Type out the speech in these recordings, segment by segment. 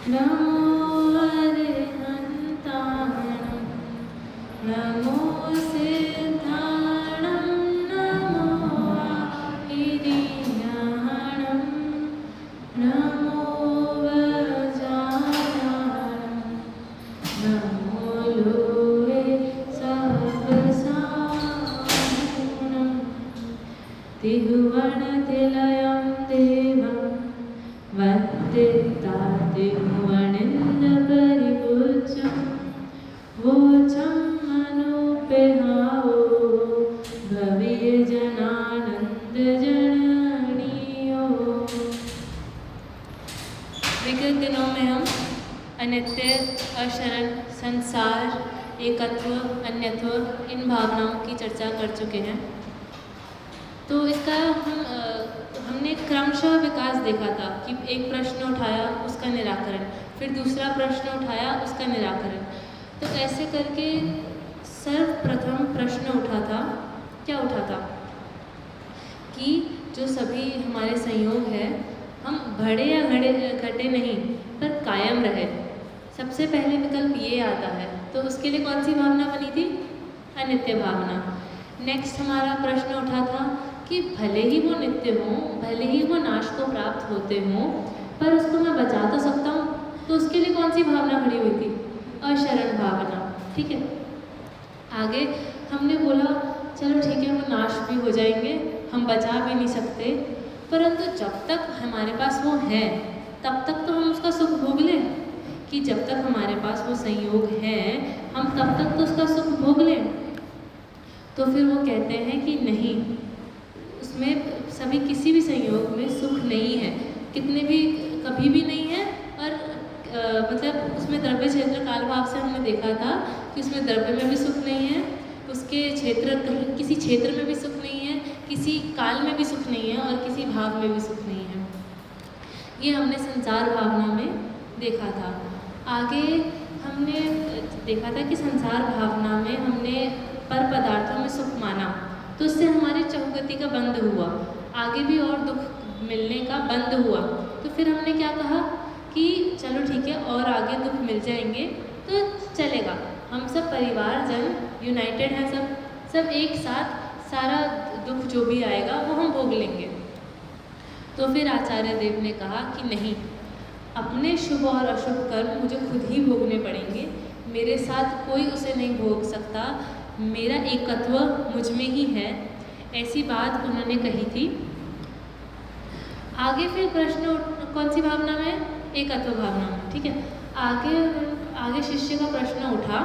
नमो अरिहन्ताणं नमो सिद्धाणं नमो आहिरीणाणं नमो वज्राणां नमो लोहे सहस्राणं तिहुवनतिलयं देवं वत्तितातिहुवनिन्दपरिपूज्यं वोचं मनोपेहावो भवीयजनानन्दजननीयो। विगत दिनों में हम अनित्य, अशरण, संसार, एकत्व, अन्यत्व इन भावनाओं की चर्चा कर चुके हैं। तो इसका हमने क्रमशः विकास देखा था कि एक प्रश्न उठाया उसका निराकरण, फिर दूसरा प्रश्न उठाया उसका निराकरण। तो ऐसे करके सर्वप्रथम प्रश्न उठा था, क्या उठा था कि जो सभी हमारे संयोग है हम बढ़े या घटे नहीं पर कायम रहे। सबसे पहले विकल्प ये आता है, तो उसके लिए कौन सी भावना बनी थी? अनित्य भावना। नेक्स्ट हमारा प्रश्न उठा था कि भले ही वो नित्य हों, भले ही वो नाश को प्राप्त होते हों, पर उसको मैं बचा तो सकता हूँ। तो उसके लिए कौन सी भावना खड़ी हुई थी? अशरण भावना। ठीक है, आगे हमने बोला चलो ठीक है वो नाश भी हो जाएंगे, हम बचा भी नहीं सकते, परंतु जब तक हमारे पास वो है तब तक तो हम उसका सुख भोग लें। कि जब तक हमारे पास वो संयोग है हम तब तक तो उसका सुख भोग लें। तो फिर वो कहते हैं कि नहीं, उसमें सभी किसी भी संयोग में सुख नहीं है, कितने भी कभी भी नहीं है। और मतलब उसमें द्रव्य क्षेत्र काल भाव से हमने देखा था कि उसमें द्रव्य में भी सुख नहीं है, उसके क्षेत्र कहीं किसी क्षेत्र में भी सुख नहीं है, किसी काल में भी सुख नहीं है और किसी भाव में भी सुख नहीं है। ये हमने संसार भावना में देखा था। आगे हमने देखा था कि संसार भावना में हमने पर पदार्थों में सुख माना, तो उससे हमारी चहुगति का बंद हुआ, आगे भी और दुख मिलने का बंद हुआ। तो फिर हमने क्या कहा कि चलो ठीक है और आगे दुख मिल जाएंगे तो चलेगा, हम सब परिवारजन यूनाइटेड हैं, सब एक साथ सारा दुख जो भी आएगा वो हम भोग लेंगे। तो फिर आचार्य देव ने कहा कि नहीं, अपने शुभ और अशुभ कर्म मुझे खुद ही भोगने पड़ेंगे, मेरे साथ कोई उसे नहीं भोग सकता, मेरा एकत्व मुझ में ही है। ऐसी बात उन्होंने कही थी। आगे फिर प्रश्न कौन सी भावना में? एकत्व भावना में। ठीक है, आगे शिष्य का प्रश्न उठा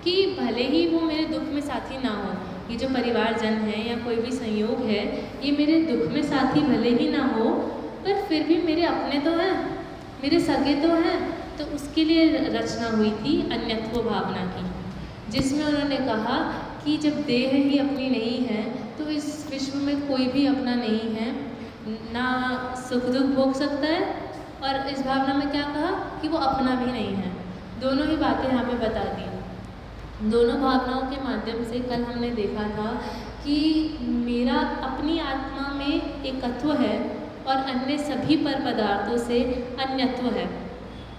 कि भले ही वो मेरे दुख में साथी ना हो, ये जो परिवारजन है या कोई भी संयोग है ये मेरे दुख में साथी भले ही ना हो, पर फिर भी मेरे अपने तो हैं, मेरे सगे तो हैं। तो उसके लिए रचना हुई थी अन्यत्व भावना की, जिसमें उन्होंने कहा कि जब देह ही अपनी नहीं है तो इस विश्व में कोई भी अपना नहीं है, ना सुख दुख भोग सकता है, और इस भावना में क्या कहा कि वो अपना भी नहीं है। दोनों ही बातें यहाँ पे बता दी। दोनों भावनाओं के माध्यम से कल हमने देखा था कि मेरा अपनी आत्मा में एकत्व है और अन्य सभी पर पदार्थों से अन्यत्व है।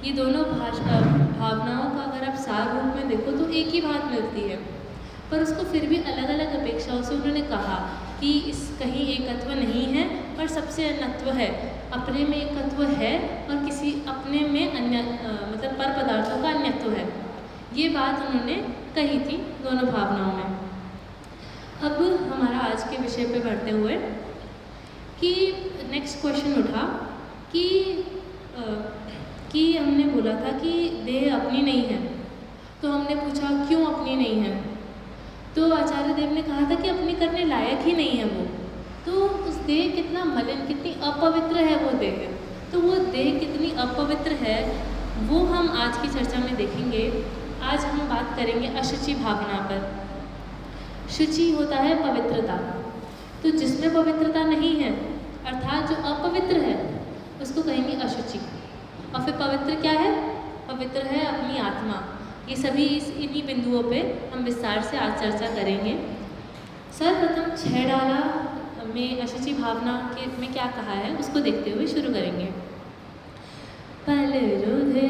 ये दोनों भावनाओं का अगर आप सार रूप में देखो तो एक ही बात मिलती है, पर उसको फिर भी अलग अलग अपेक्षाओं से उन्होंने कहा कि इस कहीं एकत्व नहीं है और सबसे अन्यत्व है, अपने में एकत्व है और किसी अपने में अन्य मतलब पर पदार्थों का अन्यत्व है। ये बात उन्होंने कही थी दोनों भावनाओं में। अब हमारा आज के विषय पे बढ़ते हुए कि नेक्स्ट क्वेश्चन उठा कि हमने बोला था कि देह अपनी नहीं है, तो हमने पूछा क्यों अपनी नहीं है? तो आचार्य देव ने कहा था कि अपनी करने लायक ही नहीं है वो। तो उस देह कितना मलिन, कितनी अपवित्र है वो देह। तो वो देह कितनी अपवित्र है वो हम आज की चर्चा में देखेंगे। आज हम बात करेंगे अशुचि भावना पर। शुचि होता है पवित्रता, तो जिसमें पवित्रता नहीं है अर्थात जो अपवित्र है उसको कहेंगे अशुचि। और फिर पवित्र क्या है? पवित्र है अपनी आत्मा। ये सभी इन्हीं बिंदुओं पे हम विस्तार से आज चर्चा करेंगे। सर्वप्रथम 6 डाला में अशुचि भावना के में क्या कहा है उसको देखते हुए शुरू करेंगे। पल रुधिर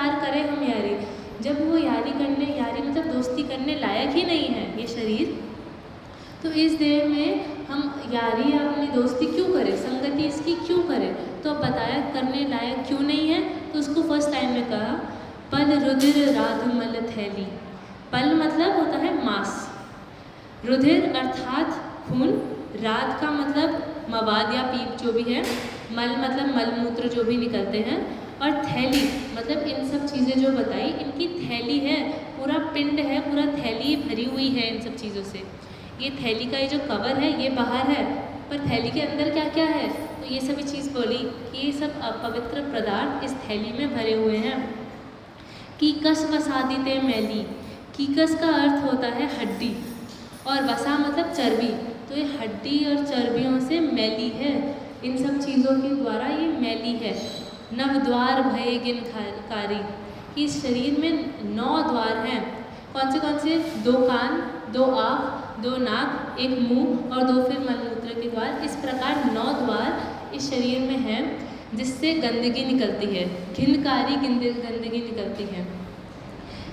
प्रकार करें हम यारी, जब वो यारी मतलब दोस्ती करने लायक ही नहीं है ये शरीर, तो इस देह में हम यारी या अपनी दोस्ती क्यों करें, संगति इसकी क्यों करें। तो अब बताया करने लायक क्यों नहीं है, तो उसको फर्स्ट लाइन में कहा पल रुधिर राधुमल थैली। पल मतलब होता है मांस, रुधिर अर्थात खून, राध का मतलब मवाद या पीप जो भी है, मल मतलब मलमूत्र जो भी निकलते हैं, और थैली मतलब इन सब चीज़ें जो बताई इनकी थैली है, पूरा पिंड है, पूरा थैली भरी हुई है इन सब चीज़ों से। ये थैली का ये जो कवर है ये बाहर है, पर थैली के अंदर क्या क्या है, तो ये सभी चीज़ बोली कि ये सब अपवित्र पदार्थ इस थैली में भरे हुए हैं। कीकस वसादिते मैली, कीकस का अर्थ होता है हड्डी, और वसा मतलब चर्बी, तो ये हड्डी और चर्बियों से मैली है, इन सब चीज़ों के द्वारा ये मैली है। नवद्वार भये गिन कारी, कि इस शरीर में 9 द्वार हैं। कौन से 2 कान, 2 आँख, 2 नाक, 1 मुंह और 2 फिर मलमूत्र के द्वार। इस प्रकार 9 द्वार इस शरीर में हैं जिससे गंदगी निकलती है, घिनकारी गंदगी निकलती है।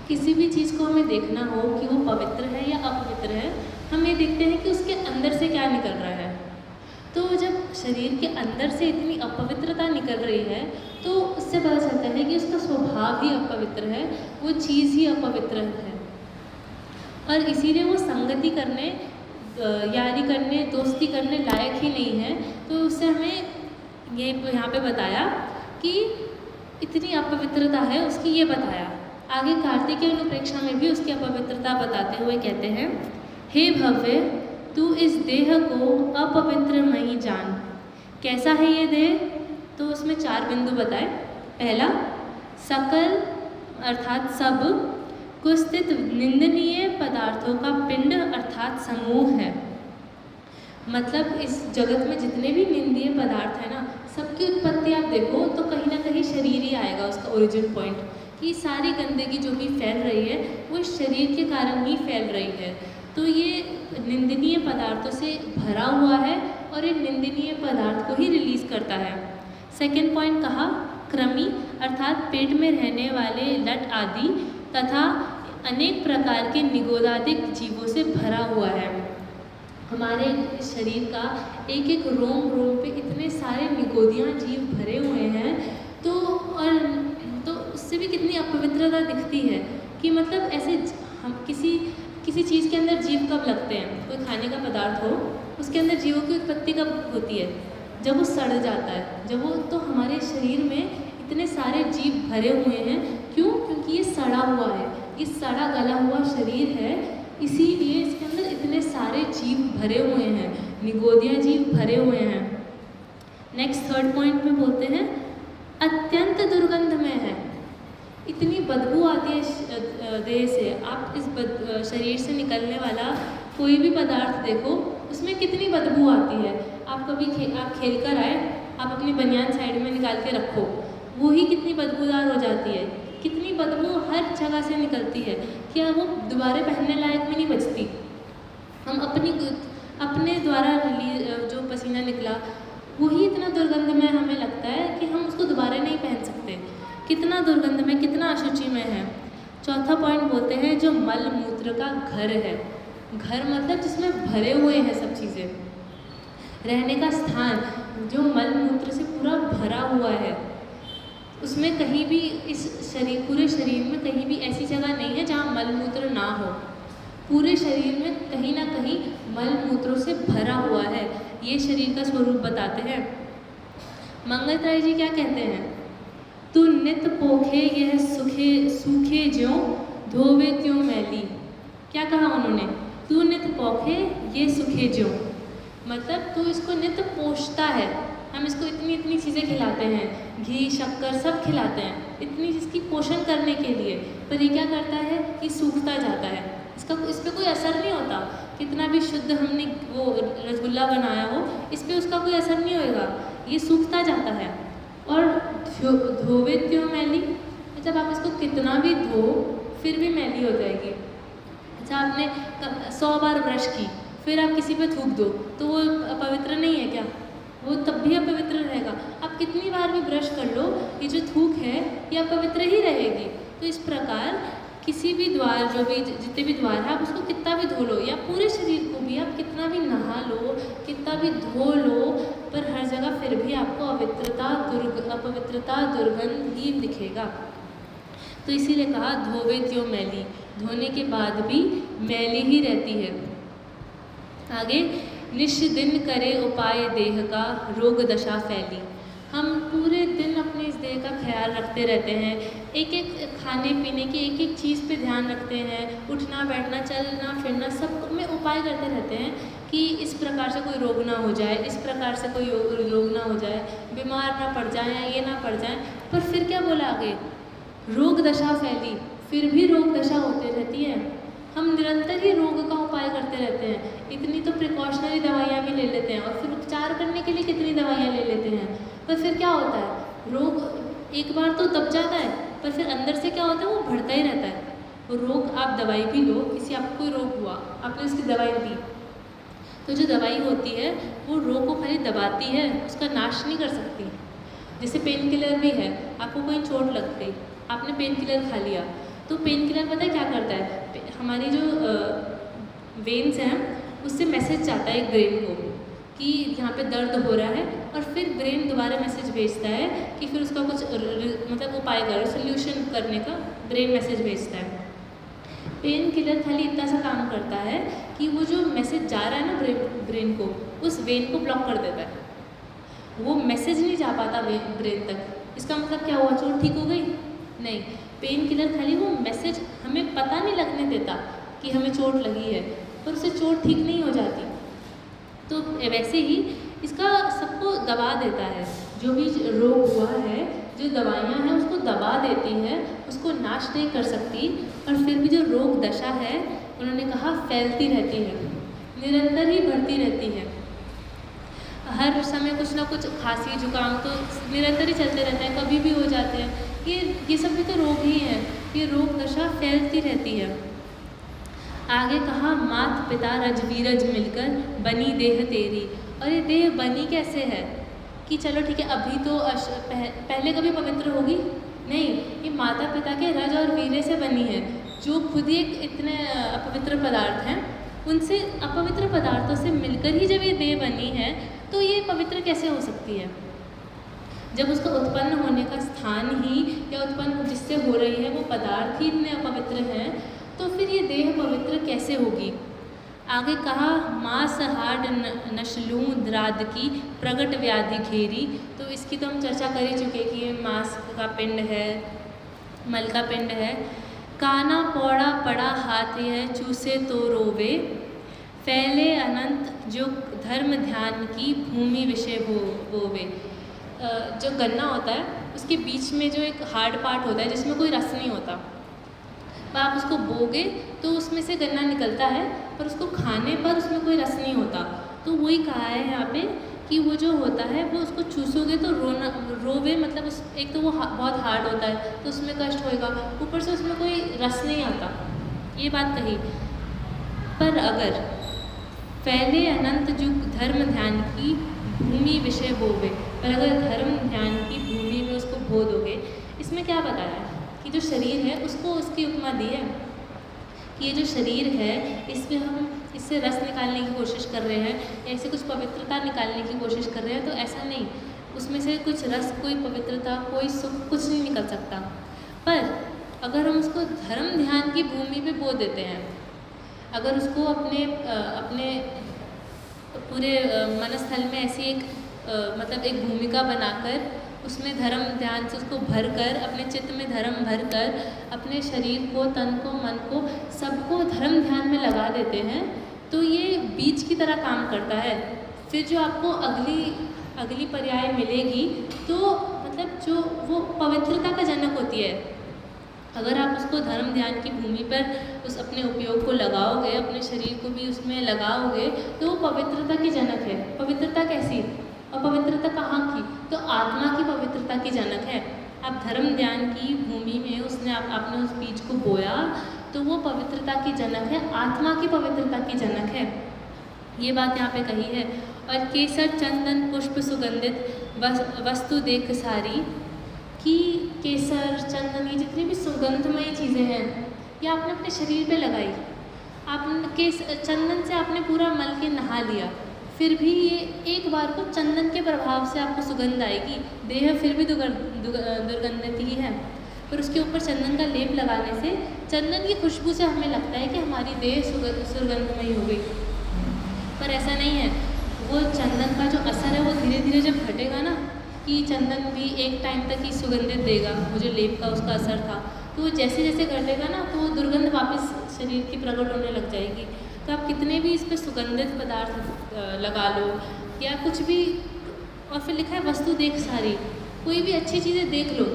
किसी भी चीज़ को हमें देखना हो कि वो पवित्र है या अपवित्र है, हम ये देखते हैं कि उसके अंदर से क्या निकल रहा है। तो जब शरीर के अंदर से इतनी अपवित्रता निकल रही है तो उससे पता चलता है कि उसका स्वभाव ही अपवित्र है, वो चीज़ ही अपवित्र है, और इसीलिए वो संगति करने, यारी करने, दोस्ती करने लायक ही नहीं है। तो उससे हमें ये यहाँ पे बताया कि इतनी अपवित्रता है उसकी, ये बताया। आगे कार्तिकेय अनुप्रेक्षा में भी उसकी अपवित्रता बताते हुए कहते हैं, हे भव्य तू इस देह को अपवित्रमयी जान। कैसा है ये देह, तो उसमें 4 बिंदु बताए। पहला, सकल अर्थात सब को स्थित निंदनीय पदार्थों का पिंड अर्थात समूह है। मतलब इस जगत में जितने भी निंदनीय पदार्थ है ना, सबकी उत्पत्ति आप देखो तो कहीं ना कहीं शरीर ही आएगा, उसका ओरिजिन पॉइंट, कि सारी गंदगी जो भी फैल रही है वो इस शरीर के कारण ही फैल रही है। तो ये निंदनीय पदार्थों से भरा हुआ है और ये निंदनीय पदार्थ को ही रिलीज़ करता है। सेकेंड पॉइंट कहा, कृमि अर्थात पेट में रहने वाले लट आदि तथा अनेक प्रकार के निगोदादिक जीवों से भरा हुआ है। हमारे शरीर का एक एक रोम रोम पे इतने सारे निगोदियाँ जीव भरे हुए हैं, तो उससे भी कितनी अपवित्रता दिखती है कि मतलब ऐसे हम किसी चीज़ के अंदर जीव कब लगते हैं, कोई खाने का पदार्थ हो उसके अंदर जीवों की उत्पत्ति कब होती है, जब वो सड़ जाता है, जब वो, तो हमारे शरीर में इतने सारे जीव भरे हुए हैं, क्यों, क्योंकि ये सड़ा हुआ है, ये सड़ा गला हुआ शरीर है, इसीलिए इसके अंदर इतने सारे जीव भरे हुए हैं, निगोदिया जीव भरे हुए हैं। नेक्स्ट थर्ड पॉइंट में बोलते हैं, अत्यंत दुर्गंधमय है, इतनी बदबू आती है देह से। आप इस शरीर से निकलने वाला कोई भी पदार्थ देखो उसमें कितनी बदबू आती है। आप कभी आप खेल कर आए, आप अपनी बनियान साइड में निकाल के रखो, वो ही कितनी बदबूदार हो जाती है, कितनी बदबू हर जगह से निकलती है, क्या वो दोबारा पहनने लायक में नहीं बचती। हम अपने द्वारा जो पसीना निकला वही इतना दुर्गंधमय हमें लगता है कि हम उसको दोबारा नहीं पहन सकते, कितना दुर्गंधमय, कितना अशुचिमय है। चौथा पॉइंट बोलते हैं, जो मल मूत्र का घर है, घर मतलब जिसमें भरे हुए हैं सब चीज़ें, रहने का स्थान जो मल मूत्र से पूरा भरा हुआ है, उसमें कहीं भी इस शरीर, पूरे शरीर में कहीं भी ऐसी जगह नहीं है जहाँ मल मूत्र ना हो, पूरे शरीर में कहीं ना कहीं मल मूत्रों से भरा हुआ है। ये शरीर का स्वरूप बताते हैं। मंगलत्राय जी क्या कहते हैं, तू नित पोखे यह सूखे ज्यों धोवे त्यों मैली। क्या कहा उन्होंने, तू नित पोखे ये सूखे ज्यों, मतलब तू इसको नित पोषता है। हम इसको इतनी इतनी चीज़ें खिलाते हैं, घी शक्कर सब खिलाते हैं इतनी इसकी पोषण करने के लिए, पर ये क्या करता है कि सूखता जाता है, इस पर कोई असर नहीं होता। कितना भी शुद्ध हमने वो रसगुल्ला बनाया हो, इस पर उसका कोई असर नहीं होएगा, ये सूखता जाता है। और धोवे त्यों मैली, जब आप इसको कितना भी धो फिर भी मैली हो जाएगी। अच्छा, आपने 100 बार ब्रश की, फिर आप किसी पे थूक दो तो वो पवित्र नहीं है क्या, वो तब भी अपवित्र रहेगा। आप कितनी बार भी ब्रश कर लो, ये जो थूक है ये अपवित्र ही रहेगी। तो इस प्रकार किसी भी द्वार, जो भी जितने भी द्वार है, आप उसको कितना भी धो लो, या पूरे शरीर को भी आप कितना भी नहा लो, कितना भी धो लो, पर हर जगह फिर भी आपको अपवित्रता दुर्गंध ही दिखेगा। तो इसीलिए कहा धोवे त्यों मैली, धोने के बाद भी मैली ही रहती है। आगे, निश दिन करे उपाय देह का, रोग दशा फैली। हम पूरे दिन अपने इस देह का ख्याल रखते रहते हैं, एक एक खाने पीने की एक एक चीज़ पे ध्यान रखते हैं, उठना बैठना चलना फिरना सब में उपाय करते रहते हैं कि इस प्रकार से कोई रोग ना हो जाए, इस प्रकार से कोई रोग ना हो जाए, बीमार ना पड़ जाए या ये ना पड़ जाए। पर फिर क्या बोला आगे, रोग दशा फैली, फिर भी रोग दशा होती रहती है। हम निरंतर ही रोग का उपाय करते रहते हैं, इतनी तो प्रिकॉशनरी दवाइयाँ भी ले लेते हैं, और फिर उपचार करने के लिए कितनी दवाइयाँ ले लेते हैं, पर फिर क्या होता है, रोग एक बार तो दब जाता है, पर फिर अंदर से क्या होता है, वो बढ़ता ही रहता है। वो रोग, आप दवाई भी लो, किसी आपको कोई रोग हुआ, आपने उसकी दवाई दी, तो जो दवाई होती है वो रोग को खाली दबाती है, उसका नाश नहीं कर सकती। जैसे पेन किलर भी है, आपको कोई चोट लग गई, आपने पेन किलर खा लिया, तो पेन किलर पता है क्या करता है, हमारी जो वेन्स हैं उससे मैसेज जाता है ब्रेन को कि यहाँ पे दर्द हो रहा है, और फिर ब्रेन दोबारा मैसेज भेजता है कि फिर उसका कुछ मतलब उपाय करो, सोल्यूशन करने का ब्रेन मैसेज भेजता है। पेन किलर खाली इतना सा काम करता है कि वो जो मैसेज जा रहा है ना ब्रेन को, उस वेन को ब्लॉक कर देता है, वो मैसेज नहीं जा पाता ब्रेन तक। इसका मतलब क्या हुआ, चोट ठीक हो गई? नहीं, पेन किलर खाली वो मैसेज हमें पता नहीं लगने देता कि हमें चोट लगी है, पर उससे चोट ठीक नहीं हो जाती। तो वैसे ही इसका सबको दबा देता है, जो भी रोग हुआ है, जो दवाइयाँ हैं उसको दबा देती हैं, उसको नाश नहीं कर सकती, और फिर भी जो रोग दशा है उन्होंने कहा फैलती रहती है, निरंतर ही बढ़ती रहती है। हर समय कुछ ना कुछ खांसी जुकाम तो निरंतर ही चलते रहते हैं, कभी भी हो जाते हैं। ये सब भी तो रोग ही हैं, ये रोग दशा फैलती रहती है। आगे कहा मात पिता रजवीरज मिलकर बनी देह तेरी। और ये देह बनी कैसे है कि चलो ठीक है, अभी तो पहले कभी पवित्र होगी नहीं, ये माता पिता के रज और वीर्य से बनी है, जो खुद ही एक इतने अपवित्र पदार्थ हैं, उनसे अपवित्र पदार्थों से मिलकर ही जब ये देह बनी है, तो ये पवित्र कैसे हो सकती है? जब उसका उत्पन्न होने का स्थान ही, या उत्पन्न जिससे हो रही है वो पदार्थ ही इतने अपवित्र हैं, तो फिर ये देह पवित्र कैसे होगी? आगे कहा मांस हाड नशलूं द्राद की प्रगट व्याधि घेरी। तो इसकी तो हम चर्चा कर ही चुके कि ये मांस का पिंड है, मल का पिंड है। काना पौड़ा पड़ा हाथ है चूसे तो रोवे, फैले अनंत जो धर्म ध्यान की भूमि विषय बोवे। जो गन्ना होता है उसके बीच में जो एक हार्ड पार्ट होता है जिसमें कोई रस नहीं होता, आप उसको बोगे तो उसमें से गन्ना निकलता है, पर उसको खाने पर उसमें कोई रस नहीं होता। तो वही कहा है यहाँ पे कि वो जो होता है वो उसको चूसोगे तो रोवे, मतलब उस एक तो वो बहुत हार्ड होता है तो उसमें कष्ट होएगा, ऊपर से उसमें कोई रस नहीं आता, ये बात कही। पर अगर फैले अनंत जो धर्म ध्यान की भूमि विषय बोवे, पर अगर धर्म ध्यान की भूमि में उसको बो दोगे, इसमें क्या बताया है कि जो शरीर है उसको उसकी उपमा दी है कि ये जो शरीर है इसमें हम इससे रस निकालने की कोशिश कर रहे हैं, ऐसे कुछ पवित्रता निकालने की कोशिश कर रहे हैं, तो ऐसा नहीं, उसमें से कुछ रस, कोई पवित्रता, कोई सुख कुछ नहीं निकल सकता। पर अगर हम उसको धर्म ध्यान की भूमि पे बो देते हैं, अगर उसको अपने पूरे मनस्थल में ऐसी एक मतलब एक भूमिका बनाकर उसमें धर्म ध्यान से उसको भर कर, अपने चित्त में धर्म भर कर, अपने शरीर को, तन को, मन को, सबको धर्म ध्यान में लगा देते हैं, तो ये बीज की तरह काम करता है। फिर जो आपको अगली पर्याय मिलेगी तो मतलब जो वो पवित्रता का जनक होती है, अगर आप उसको धर्म ध्यान की भूमि पर उस अपने उपयोग को लगाओगे, अपने शरीर को भी उसमें लगाओगे, तो वो पवित्रता की जनक है। पवित्रता कैसी? और पवित्रता कहाँ की? तो आत्मा की पवित्रता की जनक है। आप धर्म ध्यान की भूमि में आपने उस बीज को बोया तो वो पवित्रता की जनक है, आत्मा की पवित्रता की जनक है, ये बात यहाँ पे कही है। और केसर चंदन पुष्प सुगंधित वस्तु देख सारी, कि केसर चंदन ये जितनी भी सुगंधमयी चीज़ें हैं ये आपने अपने शरीर पे लगाई, आपने चंदन से आपने पूरा मल के नहा लिया, फिर भी ये एक बार को चंदन के प्रभाव से आपको सुगंध आएगी, देह फिर भी दुर्गंधित ही है, पर उसके ऊपर चंदन का लेप लगाने से चंदन की खुशबू से हमें लगता है कि हमारी देह सुगंधमयी हो गई, पर ऐसा नहीं है। वो चंदन का जो असर है वो धीरे धीरे जब घटेगा ना, कि चंदन भी एक टाइम तक ही सुगंधित देगा, वो जो लेप का उसका असर था, तो वो जैसे जैसे घटेगा ना तो वो दुर्गंध वापस शरीर की प्रकट होने लग जाएगी। तो आप कितने भी इस पर सुगंधित पदार्थ लगा लो या कुछ भी, और फिर लिखा है वस्तु देख सारी, कोई भी अच्छी चीज़ें देख लो,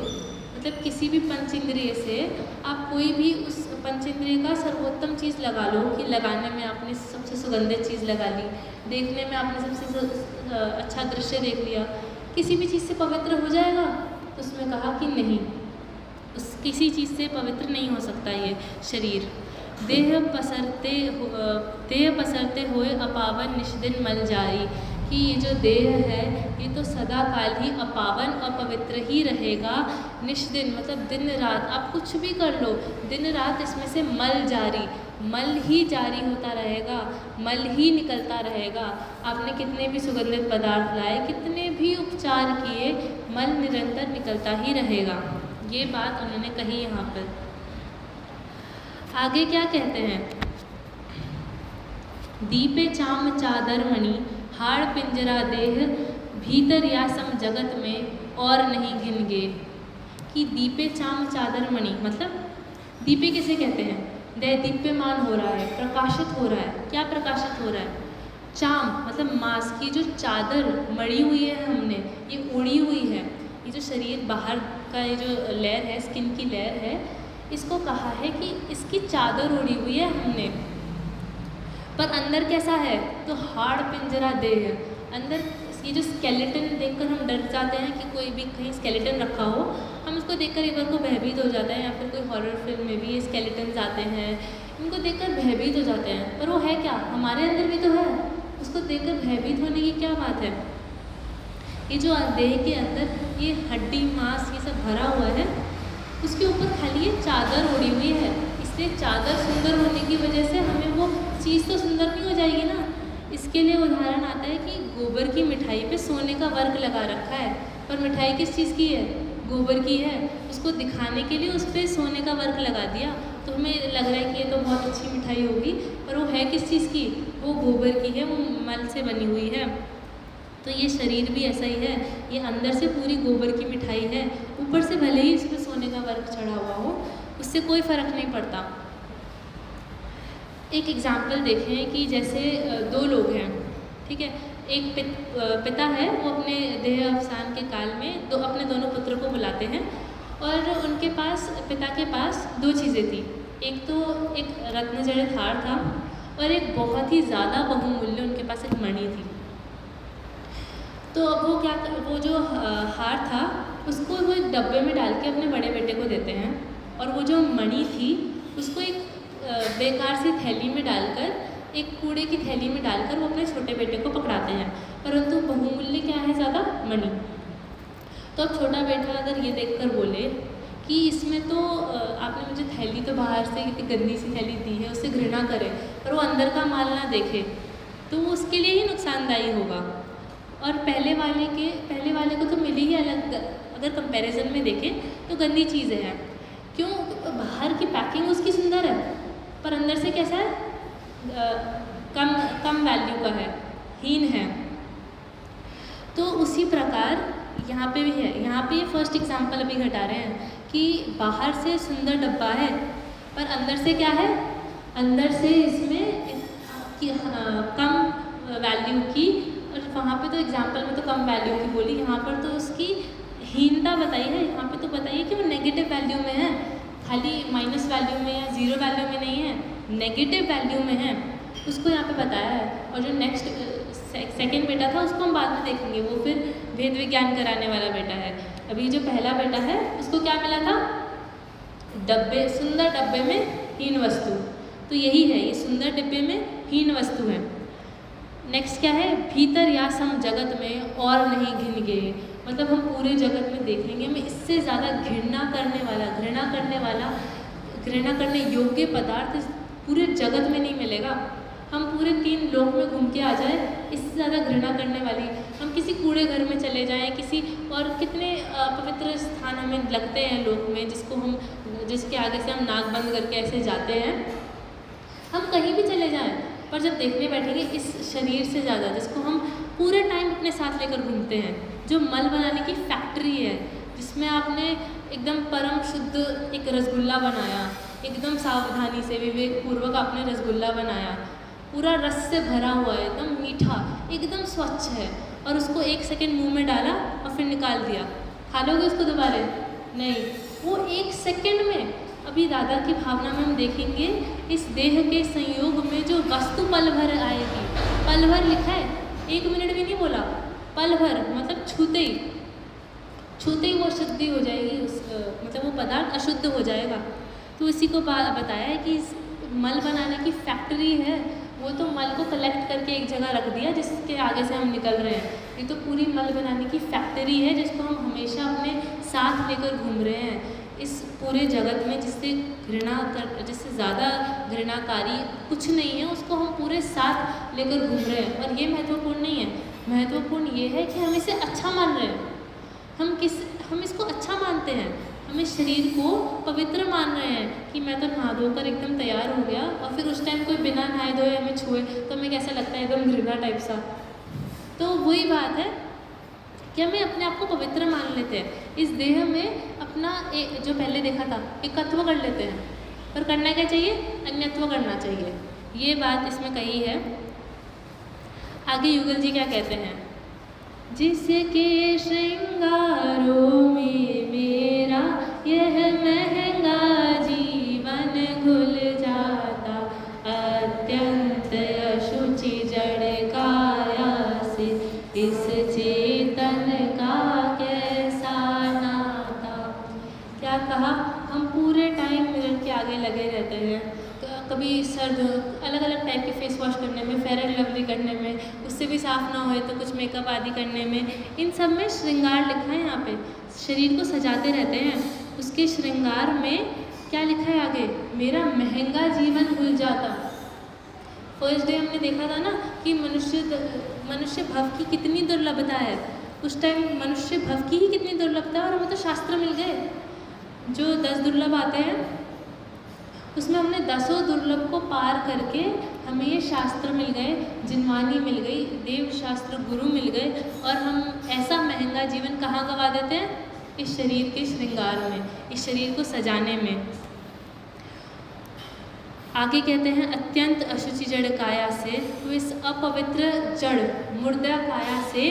मतलब किसी भी पंचेंद्रिय से आप कोई भी उस पंचेंद्रिय का सर्वोत्तम चीज़ लगा लो, कि लगाने में आपने सबसे सुगंधित चीज़ लगा ली, देखने में आपने सबसे अच्छा दृश्य देख लिया, किसी भी चीज़ से पवित्र हो जाएगा? तो उसमें कहा कि नहीं, उस किसी चीज़ से पवित्र नहीं हो सकता ये शरीर। देह पसरते हुए अपावन निष्दिन मल जारी, कि ये जो देह है ये तो सदा काल ही अपावन अपवित्र ही रहेगा, निष्दिन मतलब दिन रात, आप कुछ भी कर लो, दिन रात इसमें से मल जारी, मल ही जारी होता रहेगा, मल ही निकलता रहेगा। आपने कितने भी सुगंधित पदार्थ लाए, कितने भी उपचार किए, मल निरंतर निकलता ही रहेगा। ये बात उन्होंने कही यहाँ पर। आगे क्या कहते हैं, दीपे चाम चादर मणि हाड़ पिंजरा देह, भीतर या सम जगत में और नहीं गिन गे, कि दीपे चाम चादर मणि मतलब दीपे किसे कहते हैं, देह दीप्यमान हो रहा है, प्रकाशित हो रहा है। क्या प्रकाशित हो रहा है? चाम मतलब मांस की जो चादर मड़ी हुई है हमने, ये उड़ी हुई है, ये जो शरीर बाहर का ये जो लेयर है, स्किन की लेयर है, इसको कहा है कि इसकी चादर उड़ी हुई है हमने, पर अंदर कैसा है? तो हाड़ पिंजरा देह, अंदर ये जो स्केलेटन देखकर हम डर जाते हैं कि कोई भी कहीं स्केलेटन रखा हो, हम उसको देखकर एक बार को भयभीत हो जाते हैं, या फिर कोई हॉरर फिल्म में भी ये स्केलेटन्स आते हैं, इनको देखकर भयभीत हो जाते हैं, पर वो है क्या? हमारे अंदर भी तो है, उसको देखकर भयभीत होने की क्या बात है? ये जो देह के अंदर ये हड्डी मांस ये सब भरा हुआ है, उसके ऊपर खाली ये चादर ओढ़ी हुई है, इसलिए चादर सुंदर होने की वजह से हमें वो चीज़ तो सुंदर नहीं हो जाएगी ना। इसके लिए उदाहरण आता है कि गोबर की मिठाई पे सोने का वर्क लगा रखा है, पर मिठाई किस चीज़ की है? गोबर की है, उसको दिखाने के लिए उस पर सोने का वर्क लगा दिया, तो हमें लग रहा है कि ये तो बहुत अच्छी मिठाई होगी, पर वो है किस चीज़ की? वो गोबर की है, वो मल से बनी हुई है। तो ये शरीर भी ऐसा ही है, ये अंदर से पूरी गोबर की मिठाई है, ऊपर से भले ही इस पर सोने का वर्क चढ़ा हुआ हो, उससे कोई फ़र्क नहीं पड़ता। एक एग्जाम्पल देखें कि जैसे दो लोग हैं, ठीक है, एक पिता है, वो अपने देह अवसान के काल में अपने दोनों पुत्र को बुलाते हैं, और उनके पास, पिता के पास दो चीज़ें थी, एक तो एक रत्न जड़ित हार था, और एक बहुत ही ज़्यादा बहुमूल्य उनके पास एक मणि थी। तो अब वो जो हार था उसको वो एक डब्बे में डाल के अपने बड़े बेटे को देते हैं, और वो जो मणि थी उसको एक बेकार सी थैली में डालकर, एक कूड़े की थैली में डालकर वो अपने छोटे बेटे को पकड़ाते हैं, परंतु बहुमूल्य क्या है ज़्यादा? मणि। तो अब छोटा बेटा अगर ये देखकर बोले कि इसमें तो आपने मुझे थैली तो बाहर से इतनी गंदी सी थैली दी है, उससे घृणा करे, पर वो अंदर का माल ना देखे, तो वो उसके लिए ही नुकसानदायी होगा। और पहले वाले को तो मिली ही अलग, अगर कंपैरिजन में देखें तो गंदी चीज़ें हैं। क्यों? बाहर की पैकिंग उसकी सुंदर है, पर अंदर से कैसा है? कम वैल्यू का है, हीन है। तो उसी प्रकार यहाँ पे भी है। यहाँ पे फर्स्ट एग्जांपल अभी घटा रहे हैं कि बाहर से सुंदर डब्बा है, पर अंदर से क्या है? अंदर से इसमें कम वैल्यू की, और वहाँ पे तो एग्जांपल में तो कम वैल्यू की बोली, यहाँ पर तो उसकी हीनता बताई है। यहाँ पे तो बताइए कि वो नेगेटिव वैल्यू में है, खाली माइनस वैल्यू में या ज़ीरो वैल्यू में नहीं है, नेगेटिव वैल्यू में है, उसको यहाँ पे बताया है। और जो नेक्स्ट सेकेंड बेटा था उसको हम बाद में देखेंगे, वो फिर वेद विज्ञान कराने वाला बेटा है। अभी जो पहला बेटा है उसको क्या मिला था? डब्बे, सुंदर डब्बे में हीन वस्तु। तो यही है, ये सुंदर डिब्बे में हीन वस्तु है। नेक्स्ट क्या है, भीतर या सम जगत में और नहीं घिन गए, मतलब हम पूरे जगत में देखेंगे हमें इससे ज़्यादा घृणा करने वाला घृणा करने योग्य पदार्थ इस पूरे जगत में नहीं मिलेगा। हम पूरे 3 लोक में घूम के आ जाए, इससे ज़्यादा घृणा करने वाली, हम किसी कूड़े घर में चले जाएं, किसी और कितने पवित्र स्थान हमें लगते हैं लोक में, जिसके आगे से हम नाक बंद करके ऐसे जाते हैं, हम कहीं भी चले जाएं, पर जब देखने बैठेंगे इस शरीर से ज़्यादा, जिसको हम पूरे टाइम अपने साथ लेकर घूमते हैं, जो मल बनाने की फैक्ट्री है, जिसमें आपने एकदम परम शुद्ध एक रसगुल्ला बनाया, एकदम सावधानी से विवेकपूर्वक आपने रसगुल्ला बनाया, पूरा रस से भरा हुआ है, एकदम मीठा, एकदम स्वच्छ है, और उसको 1 सेकेंड मुंह में डाला और फिर निकाल दिया, खा लोगे उसको दोबारा? नहीं, वो 1 सेकेंड में। अभी राधा की भावना में हम देखेंगे इस देह के संयोग में जो वस्तु पल भर आएगी, पल भर लिखा है, 1 मिनट भी नहीं बोला, पल भर मतलब छूते ही वो अशुद्धि हो जाएगी, मतलब वो पदार्थ अशुद्ध हो जाएगा। तो इसी को बताया है कि इस मल बनाने की फैक्ट्री है, वो तो मल को कलेक्ट करके एक जगह रख दिया जिसके आगे से हम निकल रहे हैं, ये तो पूरी मल बनाने की फैक्ट्री है जिसको हम हमेशा अपने साथ लेकर घूम रहे हैं इस पूरे जगत में, जिससे ज़्यादा घृणाकारी कुछ नहीं है, उसको हम पूरे साथ लेकर घूम रहे हैं। और ये महत्वपूर्ण नहीं है, महत्वपूर्ण ये है कि हम इसे अच्छा मान रहे हैं, हम इसको अच्छा मानते हैं, हम इस शरीर को पवित्र मान रहे हैं कि मैं तो नहा धोकर एकदम तैयार हो गया, और फिर उस टाइम कोई बिना नहाए धोए हमें छुए तो हमें कैसा लगता है, एकदम घृणा टाइप सा। तो वही बात है कि हमें अपने आप को पवित्र मान लेते हैं, इस देह में अपना जो पहले देखा था एकत्व कर लेते हैं, पर करना क्या चाहिए, अन्यत्व करना चाहिए, ये बात इसमें कही है। आगे युगल जी क्या कहते हैं, जिसके श्रृंगारों में मेरा यह महंगा जीवन घुल जाता, अत्यंत अशुचि जड़ काया से इस चेतन का कैसा नाता। क्या कहा, हम पूरे टाइम मिरर के आगे लगे रहते हैं, कभी सर्द अलग अलग टाइप के फेस वॉश करने में, फेयर एंड लवली करने में, उससे भी साफ़ ना होए तो कुछ मेकअप आदि करने में, इन सब में श्रृंगार लिखा है। यहाँ पे शरीर को सजाते रहते हैं, उसके श्रृंगार में क्या लिखा है आगे, मेरा महंगा जीवन भूल जाता। फर्स्ट डे हमने देखा था ना कि मनुष्य भव की कितनी दुर्लभता है, उस टाइम मनुष्य भव की ही कितनी दुर्लभता है, और हमें तो शास्त्र मिल गए जो 10 दुर्लभ आते हैं, उसमें हमने 10 दुर्लभ को पार करके हमें ये शास्त्र मिल गए, जिनवानी मिल गई, देव शास्त्र गुरु मिल गए, और हम ऐसा महंगा जीवन कहाँ गवा देते हैं, इस शरीर के श्रृंगार में, इस शरीर को सजाने में। आगे कहते हैं, अत्यंत अशुचि जड़ काया से, तो इस अपवित्र जड़ मुर्दा काया से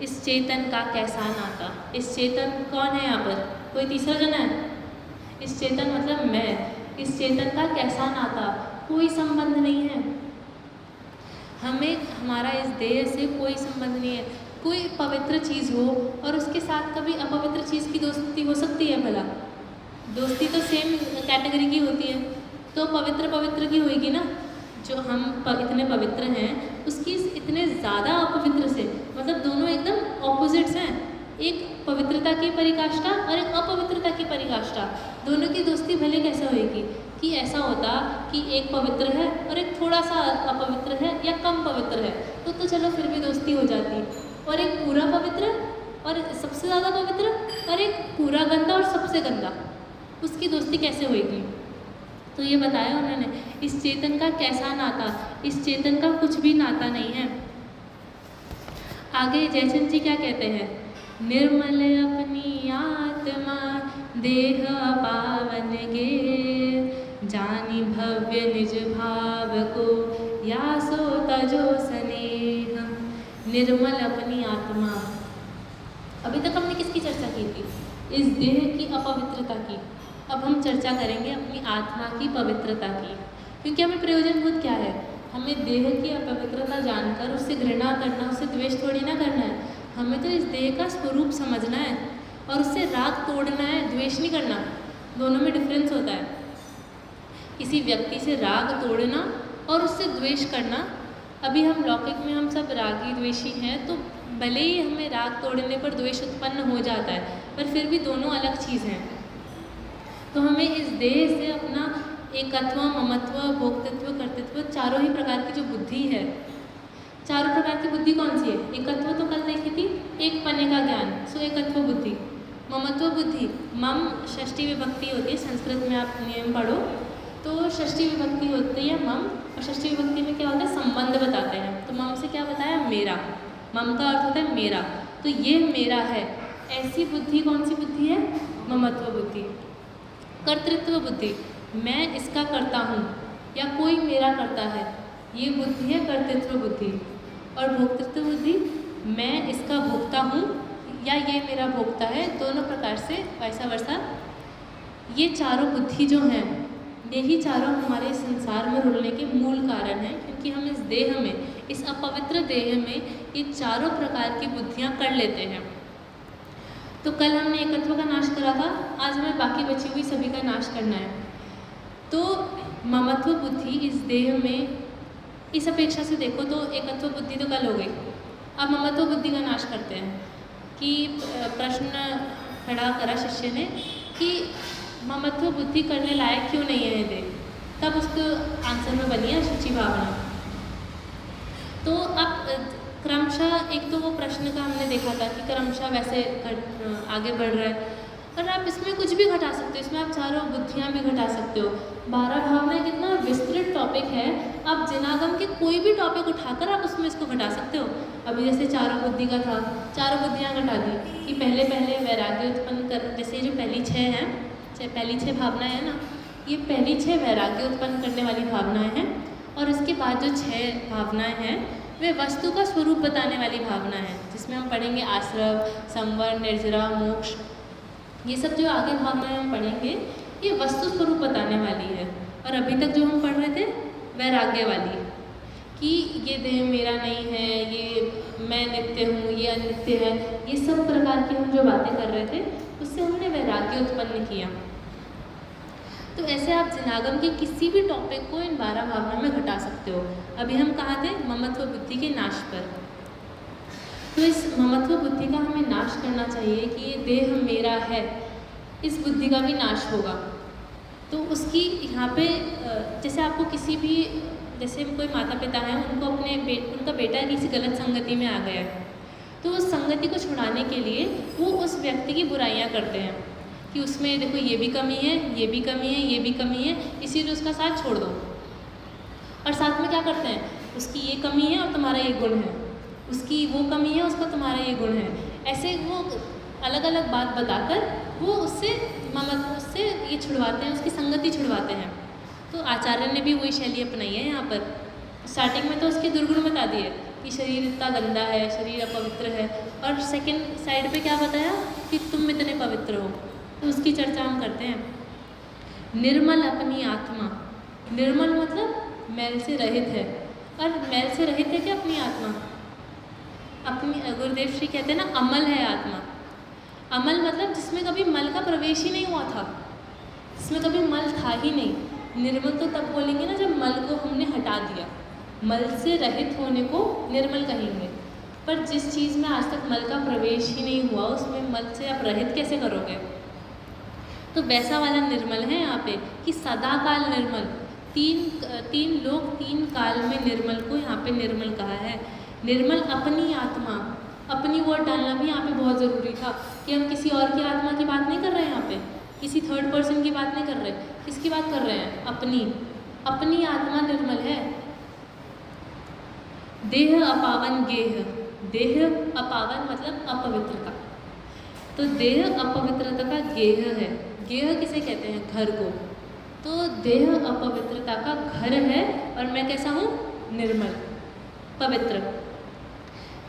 इस चेतन का कैसा नाता। इस चेतन कौन है यहाँ पर, कोई तीसरा जन है, इस चेतन मतलब मैं, इस चेतन का कैसा नाता, कोई संबंध नहीं है, हमें हमारा इस देह से कोई संबंध नहीं है। कोई पवित्र चीज़ हो और उसके साथ कभी अपवित्र चीज़ की दोस्ती हो सकती है भला, दोस्ती तो सेम कैटेगरी की होती है, तो पवित्र की होगी ना, जो हम इतने पवित्र हैं उसकी इतने ज़्यादा अपवित्र से, मतलब दोनों एकदम ऑपोजिट्स हैं, एक पवित्रता की परिकाष्ठा और एक अपवित्रता की परिकाष्ठा, दोनों की दोस्ती भले कैसे होएगी कि ऐसा होता कि एक पवित्र है और एक थोड़ा सा अपवित्र है या कम पवित्र है, तो चलो फिर भी दोस्ती हो जाती, और एक पूरा पवित्र और सबसे ज़्यादा पवित्र और एक पूरा गंदा और सबसे गंदा, उसकी दोस्ती कैसे होएगी। तो ये बताया उन्होंने, इस चेतन का कैसा नाता, इस चेतन का कुछ भी नाता नहीं है। आगे जयचंद जी क्या कहते हैं, निर्मल अपनी आत्मा देह पावन गे, जानी भव्य निज भाव को या सो तजो स्नेह। निर्मल अपनी आत्मा, अभी तक हमने किसकी चर्चा की थी, इस देह की अपवित्रता की, अब हम चर्चा करेंगे अपनी आत्मा की पवित्रता की, क्योंकि हमें प्रयोजनभूत क्या है, हमें देह की अपवित्रता जानकर उससे घृणा करना, उससे द्वेष थोड़ी ना करना है, हमें तो इस देह का स्वरूप समझना है और उससे राग तोड़ना है, द्वेष नहीं करना। दोनों में डिफरेंस होता है, किसी व्यक्ति से राग तोड़ना और उससे द्वेष करना अभी हम लौकिक में हम सब रागी द्वेषी हैं, तो भले ही हमें राग तोड़ने पर द्वेष उत्पन्न हो जाता है, पर फिर भी दोनों अलग चीज़ हैं। तो हमें इस देह से अपना एकत्व, ममत्व, भोक्तृत्व, कर्तृत्व, चारों ही प्रकार की जो बुद्धि है, चारों प्रकार की बुद्धि कौन सी है? एकत्व तो कल देखी थी, एक पने का ज्ञान, सो एकत्व बुद्धि। ममत्व बुद्धि, मम षष्ठी विभक्ति होती है, संस्कृत में आप नियम पढ़ो तो षष्ठी विभक्ति होती है मम, और षष्ठी विभक्ति में क्या होता है? संबंध बताते हैं। तो मम से क्या बताया? मेरा। मम का अर्थ होता है मेरा, तो ये मेरा है, ऐसी बुद्धि कौन सी बुद्धि है? ममत्व बुद्धि। कर्तृत्व बुद्धि, मैं इसका करता हूँ या कोई मेरा करता है, ये बुद्धि है कर्तृत्व बुद्धि। और भोक्तृत्व बुद्धि, मैं इसका भोक्ता हूँ या ये मेरा भोक्ता है, दोनों प्रकार से वैसा वर्षा। ये चारों बुद्धि जो हैं, यही चारों हमारे संसार में रुलने के मूल कारण हैं, क्योंकि हम इस देह में, इस अपवित्र देह में ये चारों प्रकार की बुद्धियाँ कर लेते हैं। तो कल हमने एकत्व का नाश करा था, आज हमें बाकी बची हुई सभी का नाश करना है। तो ममत्व बुद्धि इस देह में, इस अपेक्षा से देखो तो एकत्व बुद्धि तो कल हो गई। अब ममत्व बुद्धि का नाश करते हैं कि प्रश्न खड़ा करा शिष्य ने कि ममत्व बुद्धि करने लायक क्यों नहीं है ये देह, तब उसके आंसर में बनी है शुचि भावना। तो अब क्रमशः एक तो वो प्रश्न का हमने देखा था कि क्रमशः वैसे आगे बढ़ रहा है, और आप इसमें कुछ भी घटा सकते हो, इसमें आप चारों बुद्धियाँ भी घटा सकते हो। 12 भावनाएं कितना विस्तृत टॉपिक है, आप जिनागम के कोई भी टॉपिक उठाकर आप उसमें इसको घटा सकते हो। अभी जैसे चारों बुद्धि का था, चारों बुद्धियाँ घटा दी कि पहले वैराग्य उत्पन्न कर, जैसे जो पहली 6 हैं, पहली 6 भावनाएं हैं ना, ये पहली 6 वैराग्य उत्पन्न करने वाली भावनाएं हैं, और इसके बाद जो 6 भावनाएं हैं वे वस्तु का स्वरूप बताने वाली भावना है, जिसमें हम पढ़ेंगे आश्रव, संवर, निर्जरा, मोक्ष, ये सब जो आगे भावनाएं हम पढ़ेंगे ये वस्तु स्वरूप बताने वाली है। और अभी तक जो हम पढ़ रहे थे वैराग्य वाली, कि ये देह मेरा नहीं है, ये मैं नित्य हूँ, ये अनित्य है, ये सब प्रकार की हम जो बातें कर रहे थे उससे हमने वैराग्य उत्पन्न किया। तो ऐसे आप जिनागम के किसी भी टॉपिक को इन 12 भावनाओं में घटा सकते हो। अभी हम कहाँ थे? ममत्व बुद्धि के नाश पर। तो इस ममत्व बुद्धि का हमें नाश करना चाहिए कि ये देह मेरा है, इस बुद्धि का भी नाश होगा। तो उसकी यहाँ पे जैसे आपको किसी भी, जैसे कोई माता पिता हैं, उनको उनका बेटा किसी गलत संगति में आ गया है, तो उस संगति को छुड़ाने के लिए वो उस व्यक्ति की बुराइयाँ करते हैं कि उसमें देखो ये भी कमी है, ये भी कमी है, ये भी कमी है, इसीलिए उसका साथ छोड़ दो। और साथ में क्या करते हैं? उसकी ये कमी है और तुम्हारा ये गुण है, उसकी वो कमी है, उसका तुम्हारा ये गुण है, ऐसे वो अलग अलग बात बताकर वो उससे ये छुड़वाते हैं, उसकी संगति छुड़वाते हैं। तो आचार्य ने भी वही शैली अपनाई है यहाँ पर। स्टार्टिंग में तो उसके दुर्गुण बता दिए कि शरीर इतना गंदा है, शरीर अपवित्र है, और सेकंड साइड पे क्या बताया कि तुम इतने पवित्र हो। तो उसकी चर्चा हम करते हैं। निर्मल अपनी आत्मा, निर्मल मतलब मैल से रहित है, और मैल से रहित है क्या अपनी आत्मा? अपनी गुरुदेव श्री कहते हैं ना, अमल है आत्मा। अमल मतलब जिसमें कभी मल का प्रवेश ही नहीं हुआ था, जिसमें कभी मल था ही नहीं। निर्मल तो तब बोलेंगे ना जब मल को हमने हटा दिया, मल से रहित होने को निर्मल कहेंगे। पर जिस चीज़ में आज तक मल का प्रवेश ही नहीं हुआ, उसमें मल से आप रहित कैसे करोगे? तो वैसा वाला निर्मल है यहाँ पे कि सदा काल निर्मल, तीन लोग 3 काल में निर्मल को यहाँ पे निर्मल कहा है। निर्मल अपनी आत्मा, अपनी वर्ड डालना भी यहाँ पे बहुत ज़रूरी था कि हम किसी और की आत्मा की बात नहीं कर रहे हैं, यहाँ पे किसी थर्ड पर्सन की बात नहीं कर रहे, किसकी बात कर रहे हैं? अपनी आत्मा निर्मल है। देह अपावन गेह, देह अपावन मतलब अपवित्रता, तो देह अपवित्रता का गेह है। गेह किसे कहते हैं? घर को। तो देह अपवित्रता का घर है, और मैं कैसा हूँ? निर्मल, पवित्र।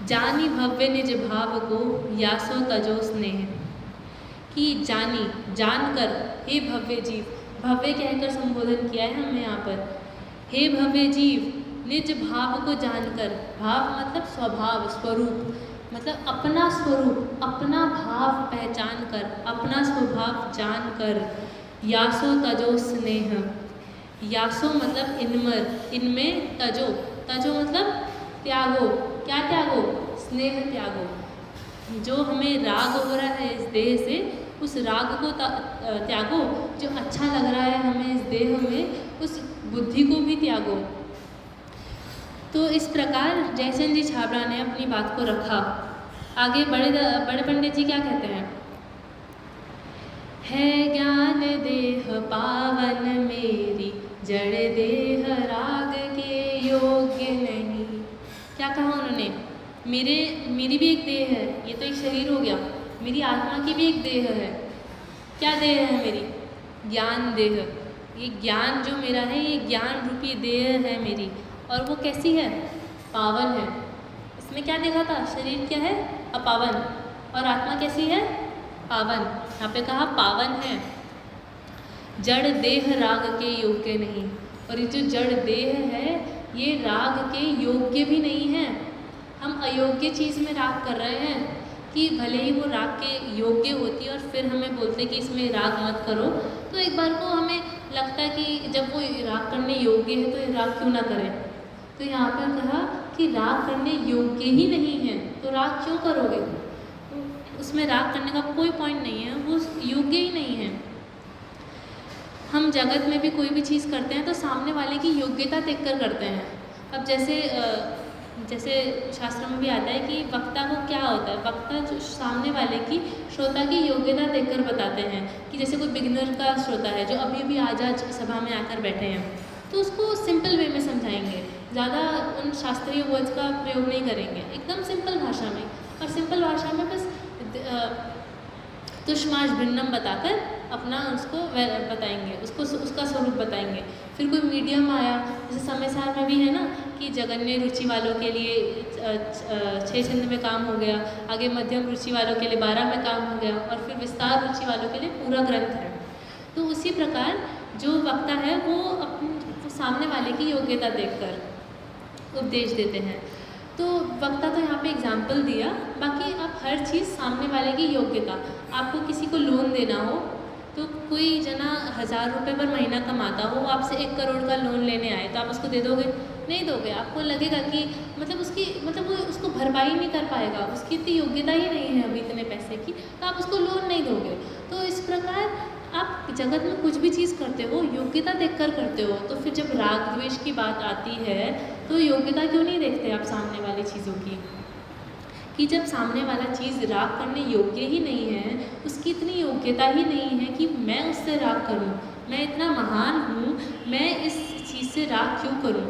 जानी भव्य निज भाव को यासो तजो स्नेह, कि जानी जानकर, हे भव्य जीव, भव्य कहकर संबोधन किया है हमने यहाँ पर। हे भव्य जीव, निज भाव को जानकर, भाव मतलब स्वभाव, स्वरूप मतलब अपना स्वरूप, अपना भाव पहचान कर, अपना स्वभाव जानकर, यासो तजो स्नेह, यासो मतलब इनमें तजो, तजो मतलब त्यागो, क्या त्यागो? स्नेह त्यागो। जो हमें राग हो रहा है इस देह से, उस राग को त्यागो। जो अच्छा लग रहा है हमें इस देह में, उस बुद्धि को भी त्यागो। तो इस प्रकार जयसेन जी छाबड़ा ने अपनी बात को रखा। आगे बड़े पंडित जी क्या कहते हैं? है ज्ञान देह पावन मेरी, जड़ देह राग के योग्य नहीं। क्या कहा उन्होंने? मेरी भी एक देह है, ये तो एक शरीर हो गया, मेरी आत्मा की भी एक देह है। क्या देह है मेरी? ज्ञान देह। ये ज्ञान जो मेरा है, ये ज्ञान रूपी देह है मेरी, और वो कैसी है? पावन है। इसमें क्या देखा था? शरीर क्या है? अपावन, और आत्मा कैसी है? पावन। यहाँ पे कहा पावन है। जड़ देह राग के योग्य नहीं, और ये जो जड़ देह है ये राग के योग्य भी नहीं है। हम अयोग्य चीज़ में राग कर रहे हैं कि भले ही वो राग के योग्य होती है और फिर हमें बोलते कि इसमें राग मत करो। तो एक बार को हमें लगता है कि जब वो राग करने योग्य है तो ये राग क्यों ना करें। तो यहाँ पर कहा कि राग करने योग्य ही नहीं है तो राग क्यों करोगे? उसमें राग करने का कोई पॉइंट नहीं है, वो योग्य ही नहीं है। हम जगत में भी कोई भी चीज़ करते हैं तो सामने वाले की योग्यता देखकर करते हैं। अब जैसे शास्त्रों में भी आता है कि वक्ता को क्या होता है? वक्ता जो सामने वाले की, श्रोता की योग्यता देखकर बताते हैं कि जैसे कोई बिगिनर का श्रोता है जो अभी भी आज सभा में आकर बैठे हैं, तो उसको सिंपल वे में समझाएंगे, ज़्यादा उन शास्त्रीय वर्ड्स का प्रयोग नहीं करेंगे, एकदम सिंपल भाषा में। और सिंपल भाषा में बस तुष्माश भिन्नम बताकर अपना उसको बताएंगे, उसका स्वरूप बताएंगे। फिर कोई मीडियम आया, जैसे समय सार में भी है ना कि जगन्य रुचि वालों के लिए 6 छंद में काम हो गया, आगे मध्यम रुचि वालों के लिए 12 में काम हो गया, और फिर विस्तार रुचि वालों के लिए पूरा ग्रंथ है। तो उसी प्रकार जो वक्ता है वो सामने वाले की योग्यता देखकर उपदेश देते हैं। तो वक्ता तो यहाँ पे एग्जाम्पल दिया, बाकी आप हर चीज़ सामने वाले की योग्यता। आपको किसी को लोन देना हो तो कोई जना 1000 रुपये पर महीना कमाता हो, आपसे 1 करोड़ का लोन लेने आए तो आप उसको दे दोगे? नहीं दोगे। आपको लगेगा कि वो उसको भरपाई नहीं कर पाएगा, उसकी इतनी योग्यता ही नहीं है अभी इतने पैसे की, तो आप उसको लोन नहीं दोगे। तो इस प्रकार आप जगत में कुछ भी चीज़ करते हो योग्यता देखकर करते हो। तो फिर जब राग द्वेष की बात आती है तो योग्यता क्यों नहीं देखते आप सामने वाली चीज़ों की? कि जब सामने वाला चीज़ राग करने योग्य ही नहीं है, उसकी इतनी योग्यता ही नहीं है कि मैं उससे राग करूं, मैं इतना महान हूँ, मैं इस चीज़ से राग क्यों करूं,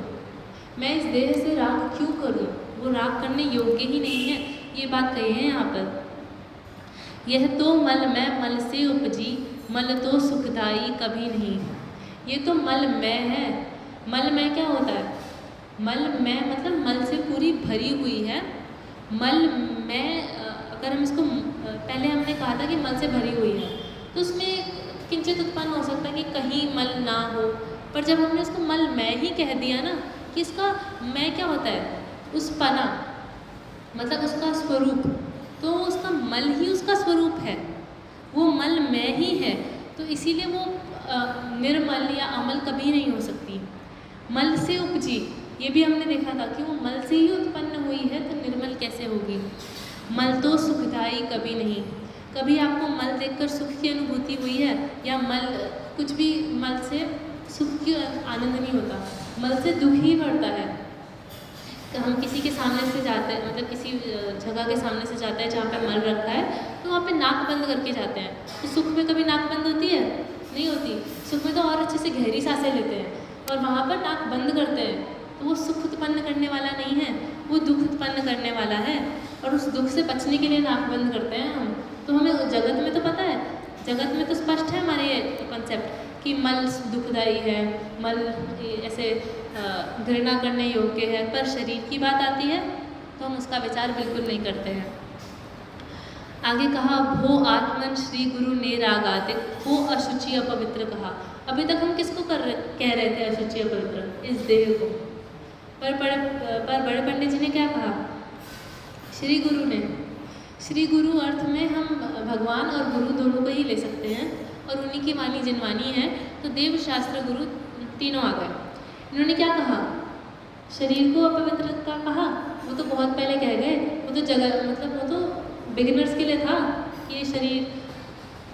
मैं इस देह से राग क्यों करूं, वो राग करने योग्य ही नहीं है। ये बात कही है यहाँ पर। यह तो मल मैं मल से उपजी, मल तो सुखदाई कभी नहीं। ये तो मल मैं है। मल मैं क्या होता है? मल मैं मतलब मल से पूरी भरी हुई है। मल मैं अगर हम इसको पहले हमने कहा था कि मल से भरी हुई है, तो उसमें किंचित उत्पन्न हो सकता है कि कहीं मल ना हो, पर जब हमने उसको मल मैं ही कह दिया ना कि इसका मैं क्या होता है? उस पना मतलब उसका स्वरूप, तो उसका मल ही उसका स्वरूप है, वो मल मैं ही है। तो इसीलिए वो निर्मल या अमल कभी नहीं हो सकती। मल से उपजी, ये भी हमने देखा था कि वो मल से ही उत्पन्न हुई है, तो निर्मल कैसे होगी? मल तो सुखदाई कभी नहीं। कभी आपको मल देखकर सुख की अनुभूति हुई है? या मल कुछ भी मल से सुख की आनंद नहीं होता, मल से दुख ही बढ़ता है। तो हम किसी के सामने से जाते हैं, मतलब किसी जगह के सामने से जाते हैं जहाँ पे मल रखा है, तो वहाँ पे नाक बंद करके जाते हैं। तो सुख में कभी नाक बंद होती है? नहीं होती। सुख में तो और अच्छे से गहरी सांसें लेते हैं, और वहाँ पर नाक बंद करते हैं। तो वो सुख उत्पन्न करने वाला नहीं है, वो दुख उत्पन्न करने वाला है, और उस दुख से बचने के लिए नाक बंद करते हैं हम। तो हमें जगत में तो पता है, जगत में तो स्पष्ट है हमारे ये कंसेप्ट कि मल दुखदाई है, मल ऐसे घृणा करने योग्य है, पर शरीर की बात आती है तो हम उसका विचार बिल्कुल नहीं करते हैं। आगे कहा भो आत्मन श्री गुरु ने रागाते, हो अशुचि अपवित्र कहा। अभी तक हम किसको कह रहे थे अशुचि अपवित्र? इस देह को। पर बड़े पंडित जी ने क्या कहा? श्री गुरु ने। श्री गुरु अर्थ में हम भगवान और गुरु दोनों को ही ले सकते हैं, और उन्हीं की वाणी जिनवानी है, तो देव शास्त्र गुरु तीनों आ गए। इन्होंने क्या कहा शरीर को अपवित्रता कहा, वो तो बहुत पहले कह गए, वो तो जगह मतलब वो तो बिगिनर्स के लिए था कि ये शरीर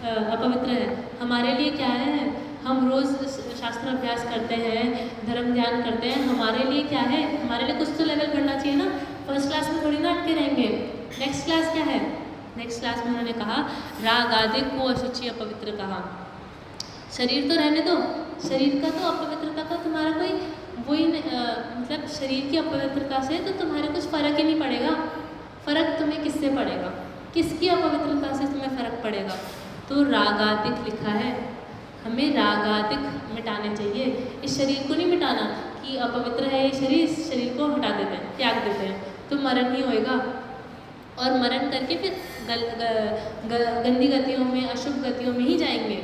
अपवित्र है। हमारे लिए क्या है, हम रोज़ शास्त्र अभ्यास करते हैं, धर्म ध्यान करते हैं, हमारे लिए क्या है, हमारे लिए कुछ तो लेवल बढ़ना चाहिए ना। फर्स्ट क्लास में थोड़ी ना अटके रहेंगे। नेक्स्ट क्लास क्या है, नेक्स्ट क्लास में उन्होंने कहा राग आदि को अशुचि अपवित्र कहा। शरीर तो रहने दो, शरीर का तो अपवित्रता का तुम्हारा कोई वही मतलब शरीर की अपवित्रता से तो तुम्हारे कुछ फ़र्क ही नहीं पड़ेगा। फ़र्क तुम्हें किससे पड़ेगा, किसकी अपवित्रता से तुम्हें फ़र्क पड़ेगा। तो रागादिक लिखा है, हमें रागादिक मिटाने चाहिए। इस शरीर को नहीं मिटाना कि अपवित्र है ये शरीर, इस शरीर को हटा देते हैं, त्याग देते हैं, तो मरण ही होएगा। और मरण करके फिर गंदी गतियों में, अशुभ गतियों में ही जाएंगे।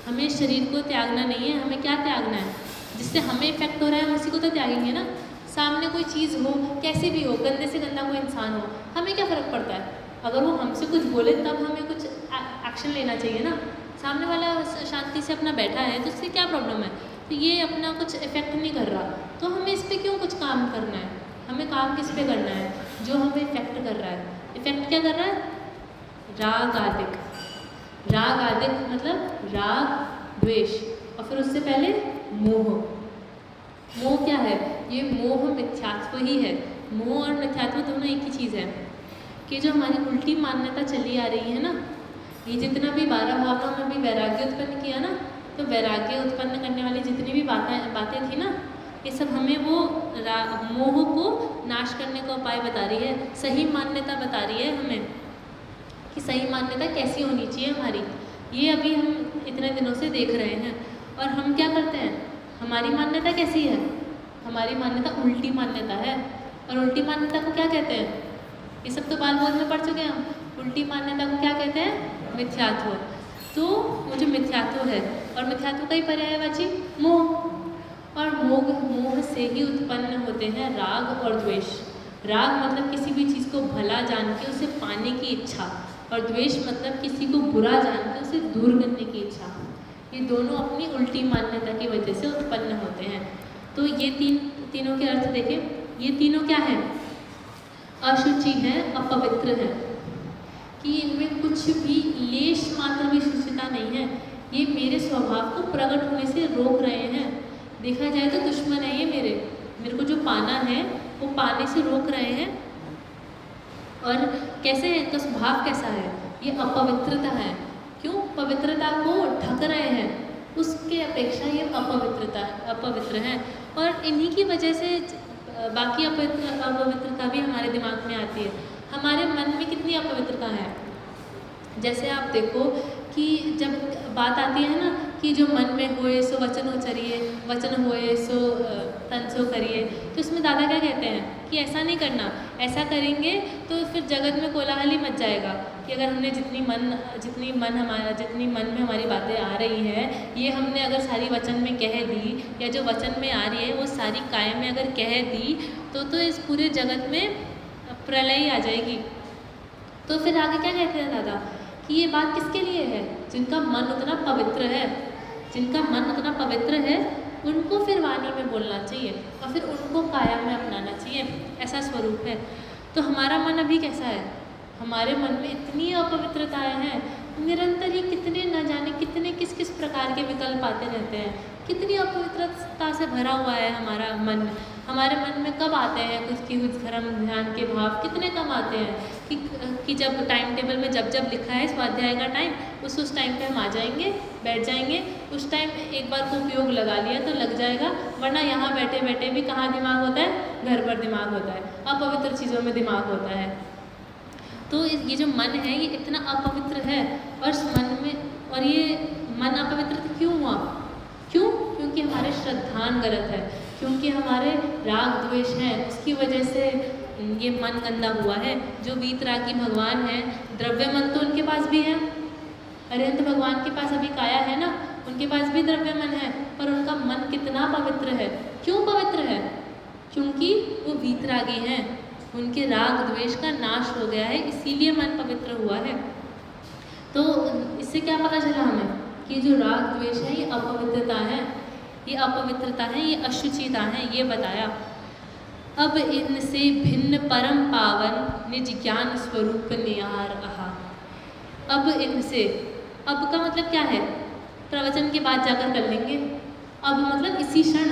हमें शरीर को त्यागना नहीं है, हमें क्या त्यागना है, जिससे हमें इफेक्ट हो रहा है हम उसी को तो त्यागेंगे ना। सामने कोई चीज़ हो, कैसे भी हो, गंदे से गंदा कोई इंसान हो, हमें क्या फ़र्क पड़ता है। अगर वो हमसे कुछ बोले तब हमें कुछ एक्शन लेना चाहिए ना। सामने वाला शांति से अपना बैठा है तो उससे क्या प्रॉब्लम है, तो ये अपना कुछ इफेक्ट नहीं कर रहा, तो हमें इस पर क्यों कुछ काम करना है। हमें काम किस पे करना है, जो हमें इफेक्ट कर रहा है। इफेक्ट क्या कर रहा है, राग आदिक। राग आदिक मतलब राग द्वेष, और फिर उससे पहले मोह। मोह क्या है, ये मोह मिथ्यात्व ही है। मोह और मिथ्यात्व दोनों एक ही चीज़ है। कि जो हमारी उल्टी मान्यता चली आ रही है ना, ये जितना भी 12 भावनाओं में भी वैराग्य उत्पन्न किया ना, तो वैराग्य उत्पन्न करने वाली जितनी भी बातें थी ना, ये सब हमें वो मोह को नाश करने का उपाय बता रही है। सही मान्यता बता रही है हमें कि सही मान्यता कैसी होनी चाहिए हमारी। ये अभी हम इतने दिनों से देख रहे हैं। और हम क्या करते हैं, हमारी मान्यता कैसी है, हमारी मान्यता उल्टी मान्यता है। और उल्टी मान्यता को क्या कहते हैं, ये सब तो बाल बोध में पढ़ चुके हैं हम। उल्टी मान्यता को क्या कहते हैं, मिथ्यात्व। तो वो जो मिथ्यात्व है, और मिथ्यात्व का ही पर्यायवाची मोह, और मोह से ही उत्पन्न होते हैं राग और द्वेष। राग मतलब किसी भी चीज़ को भला जान के उसे पाने की इच्छा, और द्वेष मतलब किसी को बुरा जान के उसे दूर करने की इच्छा। ये दोनों अपनी उल्टी मान्यता की वजह से उत्पन्न होते हैं। तो ये तीनों के अर्थ देखें, ये तीनों क्या है, अशुचि है, अपवित्र है, कि इनमें कुछ भी लेश मात्र भी शुचिता नहीं है। ये मेरे स्वभाव को प्रकट होने से रोक रहे हैं। देखा जाए तो दुश्मन है ये मेरे को जो पाना है वो पाने से रोक रहे हैं। और कैसे है इनका स्वभाव, कैसा है, ये अपवित्रता है। क्यों, पवित्रता को ढक रहे हैं, उसके अपेक्षा ये अपवित्र है। और इन्हीं की वजह से बाकी अपवित्रता भी हमारे दिमाग में आती है। हमारे मन में कितनी अपवित्रता है, जैसे आप देखो कि जब बात आती है ना कि जो मन में होए सो वचन उचरिए, वचन होए सो तन सो करिए, तो इसमें दादा क्या कहते हैं कि ऐसा नहीं करना, ऐसा करेंगे तो फिर जगत में कोलाहल ही मच जाएगा। कि अगर हमने जितनी मन में हमारी बातें आ रही हैं, ये हमने अगर सारी वचन में कह दी, या जो वचन में आ रही है वो सारी कायम में अगर कह दी, तो इस पूरे जगत में प्रलय आ जाएगी। तो फिर आगे क्या कहते हैं दादा कि ये बात किसके लिए है, जिनका मन उतना पवित्र है, जिनका मन उतना पवित्र है उनको फिर वाणी में बोलना चाहिए, और फिर उनको काया में अपनाना चाहिए। ऐसा स्वरूप है। तो हमारा मन अभी कैसा है, हमारे मन में इतनी अपवित्रताएं हैं, निरंतर ही कितने न जाने कितने किस किस प्रकार के विकल्प आते रहते हैं। कितनी अपवित्रता से भरा हुआ है हमारा मन। हमारे मन में कब आते हैं कुछ धर्म ध्यान के भाव, कितने कम आते हैं कि जब टाइम टेबल में जब लिखा है स्वाध्याय का टाइम, उस टाइम पे हम आ जाएंगे, बैठ जाएंगे। उस टाइम एक बार को उपयोग लगा लिया तो लग जाएगा, वरना यहाँ बैठे बैठे भी कहाँ दिमाग होता है, घर पर दिमाग होता है, अपवित्र चीज़ों में दिमाग होता है। तो ये जो मन है ये इतना अपवित्र है, और इस मन में, और ये मन अपवित्र क्यों हुआ, क्यों, क्योंकि हमारे श्रद्धान गलत है, क्योंकि हमारे राग द्वेष हैं, उसकी वजह से ये मन गंदा हुआ है। जो वीतरागी भगवान हैं, द्रव्य मन तो उनके पास भी है, अरिहंत भगवान के पास अभी काया है ना, उनके पास भी द्रव्य मन है, पर उनका मन कितना पवित्र है। क्यों पवित्र है, क्योंकि वो वीतरागी हैं, उनके राग द्वेष का नाश हो गया है, इसीलिए मन पवित्र हुआ है। तो इससे क्या पता चला हमें कि जो राग द्वेष है ये अपवित्रता है, ये अपवित्रता है, ये अशुचिता है, ये बताया। अब इनसे भिन्न परम पावन निज ज्ञान स्वरूप निहार आहा। अब इनसे, अब का मतलब क्या है, प्रवचन के बाद जाकर कर लेंगे। अब मतलब इसी क्षण,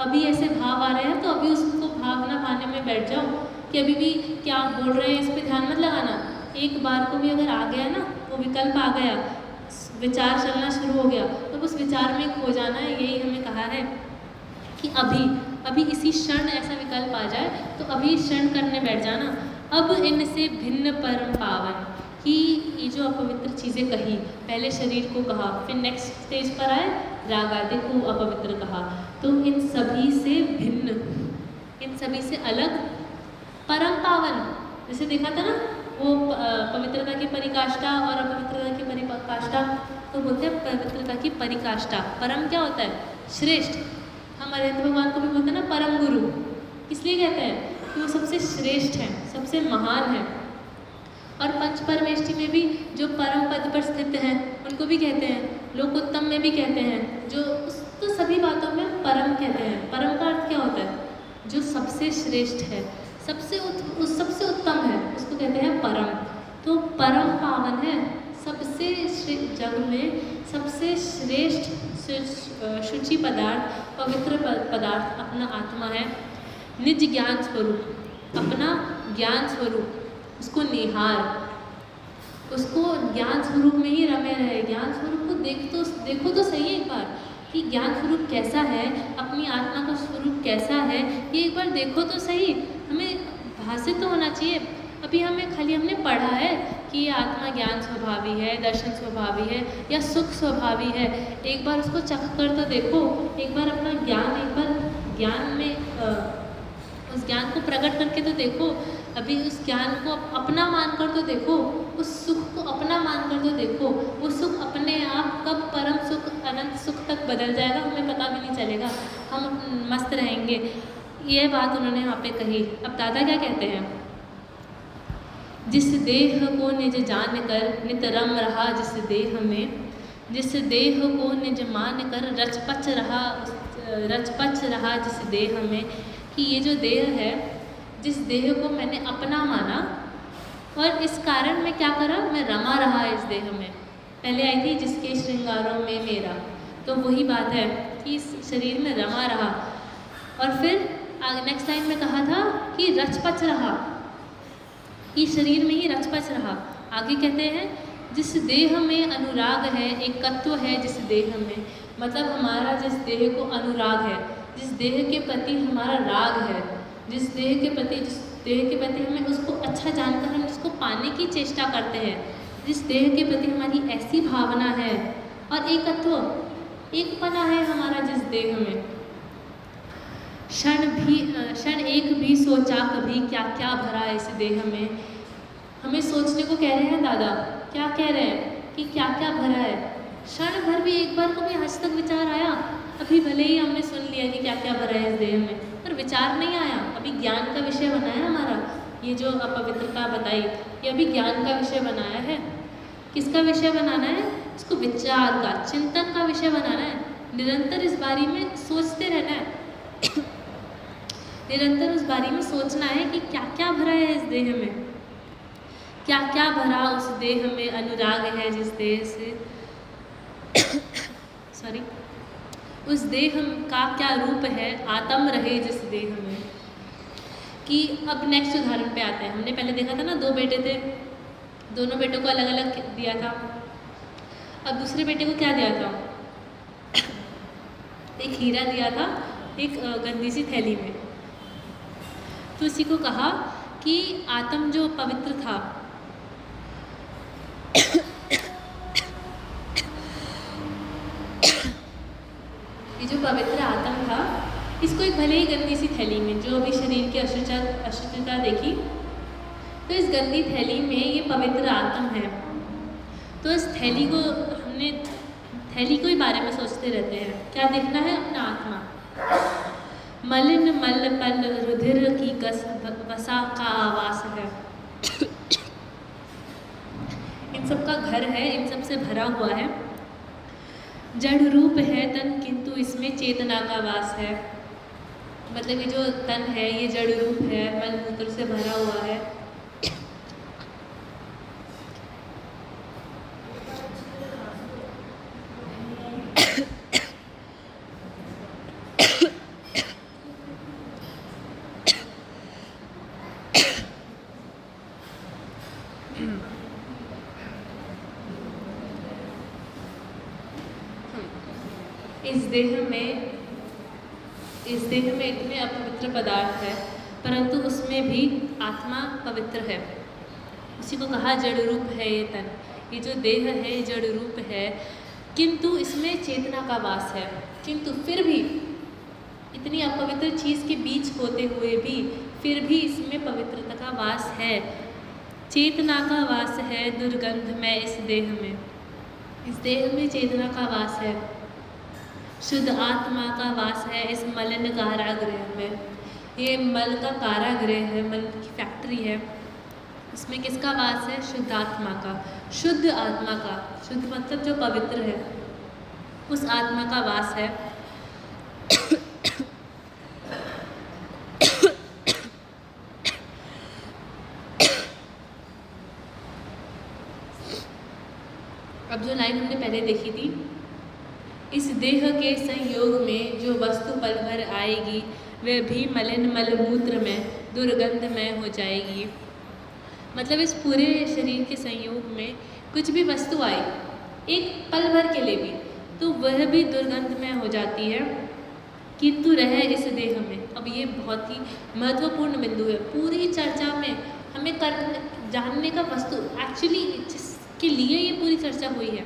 अभी ऐसे भाव आ रहे हैं तो अभी उसको भावना भाने में बैठ जाओ कि अभी भी क्या बोल रहे हैं इस पर ध्यान मत लगाना। एक बार को भी अगर आ गया ना, वो विकल्प आ गया, विचार चलना शुरू हो गया, तो उस विचार में खो जाना है। यही हमें कहा है कि अभी इसी क्षण ऐसा विकल्प आ जाए तो अभी क्षण करने बैठ जाना। अब इनसे भिन्न परम पावन, कि ये जो अपवित्र चीज़ें कही, पहले शरीर को कहा, फिर नेक्स्ट स्टेज पर आए राग आदि को अपवित्र कहा, तो इन सभी से भिन्न, इन सभी से अलग परम पावन, जैसे देखा था ना वो पवित्रता की परिकाष्ठा और अपवित्रता की परिकाष्ठा, तो बोलते हैं पवित्रता की परिकाष्ठा। परम क्या होता है, श्रेष्ठ। हम अरविंद भगवान को भी बोलते हैं ना परम गुरु, इसलिए कहते हैं कि वो सबसे श्रेष्ठ हैं, सबसे महान हैं। और पंच परमेष्टि में भी जो परम पद पर स्थित हैं उनको भी कहते हैं, लोकोत्तम में भी कहते हैं, जो तो सभी बातों में परम कहते हैं। परम का अर्थ क्या होता है, जो सबसे श्रेष्ठ है, सबसे उत्तम है, उसको कहते हैं परम। तो परम पावन है, सबसे जग में सबसे श्रेष्ठ शुचि पदार्थ, पवित्र पदार्थ अपना आत्मा है, निज ज्ञान स्वरूप, अपना ज्ञान स्वरूप, उसको निहार, उसको ज्ञान स्वरूप में ही रमे रहे। ज्ञान स्वरूप को देखो तो सही एक बार कि ज्ञान स्वरूप कैसा है, अपनी आत्मा का स्वरूप कैसा है, ये एक बार देखो तो सही। हमें भाषित तो होना चाहिए। अभी हमने पढ़ा है कि ये आत्मा ज्ञान स्वभावी है, दर्शन स्वभावी है या सुख स्वभावी है। एक बार उसको चख कर तो देखो, एक बार अपना ज्ञान, एक बार ज्ञान में उस ज्ञान को प्रकट करके तो देखो। अभी उस ज्ञान को अपना मानकर तो देखो, उस सुख को अपना मानकर तो देखो। वो सुख अपने आप कब परम सुख, अनंत सुख तक बदल जाएगा, हमें पता भी नहीं चलेगा, हम मस्त रहेंगे। ये बात उन्होंने यहाँ पे कही। अब दादा क्या कहते हैं, जिस देह को निज जान कर नित रम रहा, जिस देह में, जिस देह को निज मान कर रचपच रहा जिस देह में, कि ये जो देह है, जिस देह को मैंने अपना माना और इस कारण मैं क्या करा, मैं रमा रहा इस देह में। पहले आई थी जिसके श्रृंगारों में मेरा, तो वही बात है कि इस शरीर में रमा रहा। और फिर नेक्स्ट टाइम में कहा था कि रचपच रहा, कि शरीर में ही रचपच रहा। आगे कहते हैं जिस देह में अनुराग है, एकत्व है जिस देह में, मतलब हमारा जिस देह को अनुराग है, जिस देह के प्रति हमारा राग है, जिस देह के प्रति हमें उसको अच्छा जानकर हम उसको पाने की चेष्टा करते हैं, जिस देह के प्रति हमारी ऐसी भावना है और एकत्व, एकपना है हमारा जिस देह में, क्षण एक भी सोचा कभी क्या क्या भरा इस देह में। हमें सोचने को कह रहे हैं दादा, क्या कह रहे हैं कि क्या क्या भरा है। क्षण भर भी, एक बार को भी आज तक विचार आया, अभी भले ही हमने सुन लिया कि क्या क्या भरा है इस देह में, पर विचार नहीं आया। अभी ज्ञान का विषय बनाया हमारा, ये जो अपवित्रता बताई, ये अभी ज्ञान का विषय बनाया है। किसका विषय बनाना है, इसको विचार का, चिंतन का विषय बनाना है। निरंतर इस बारे में सोचते रहना है, निरंतर उस बारे में सोचना है कि क्या क्या भरा है इस देह में, क्या क्या भरा उस देह में अनुराग है जिस देह से सॉरी उस देह का क्या रूप है, आत्म रहे जिस देह में। कि अब नेक्स्ट उदाहरण पे आते हैं। हमने पहले देखा था ना, 2 बेटे थे, दोनों बेटों को अलग अलग दिया था। अब दूसरे बेटे को क्या दिया था, एक हीरा दिया था एक गंदी सी थैली में। तो इसी को कहा कि आत्म जो पवित्र था, ये जो पवित्र आत्म था, इसको एक भले ही गंदी सी थैली में, जो अभी शरीर की अशुचिता देखी, तो इस गंदी थैली में ये पवित्र आत्म है। तो इस थैली को थैली को ही बारे में सोचते रहते हैं, क्या देखना है, अपना आत्मा। मलिन मल पल रुधिर की कस वसा का आवास है, इन सब का घर है, इन सब से भरा हुआ है। जड़ रूप है तन, किंतु इसमें चेतना का वास है। मतलब ये जो तन है ये जड़ रूप है, मल मूत्र से भरा हुआ है। इस देह में इतने अपवित्र पदार्थ है, परंतु उसमें भी आत्मा पवित्र है। उसी को कहा जड़ रूप है ये तन। ये जो देह है ये जड़ रूप है, किंतु इसमें चेतना का वास है। किंतु फिर भी इतनी अपवित्र चीज़ के बीच होते हुए भी फिर भी इसमें पवित्रता का वास है, चेतना का वास है दुर्गंध में इस देह में। इस देह में चेतना का वास है, शुद्ध आत्मा का वास है इस मलिन कारागृह में। ये मल का कारागृह है, मल की फैक्ट्री है। इसमें किसका वास है? शुद्ध आत्मा का, शुद्ध आत्मा का। शुद्ध मतलब जो पवित्र है, उस आत्मा का वास है। अब जो लाइन हमने पहले देखी थी, इस देह के संयोग में जो वस्तु पल भर आएगी वह भी मलिन मलमूत्र में दुर्गंधमय हो जाएगी। मतलब इस पूरे शरीर के संयोग में कुछ भी वस्तु आई एक पल भर के लिए भी, तो वह भी दुर्गंधमय हो जाती है, किंतु रह इस देह में। अब ये बहुत ही महत्वपूर्ण बिंदु है पूरी चर्चा में। हमें जानने का वस्तु एक्चुअली जिसके लिए ये पूरी चर्चा हुई है,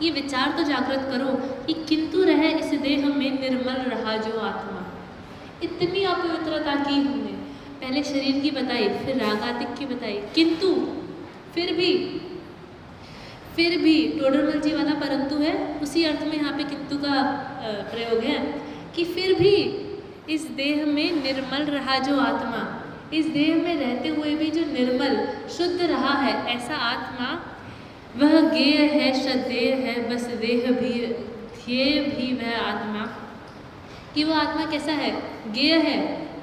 ये विचार तो जागृत करो कि किंतु रह इस देह में निर्मल रहा जो आत्मा। इतनी अपवित्रता की हमने, पहले शरीर की बताई, फिर रागातिक की बताई, किंतु फिर भी टोडरमल जी वाला परंतु है, उसी अर्थ में यहाँ पे किंतु का प्रयोग है कि फिर भी इस देह में निर्मल रहा जो आत्मा। इस देह में रहते हुए भी जो निर्मल शुद्ध रहा है ऐसा आत्मा, वह गेय है, श्रद्धेय है, बस देह भी ध्येय भी वह आत्मा। कि वह आत्मा कैसा है? गेय है,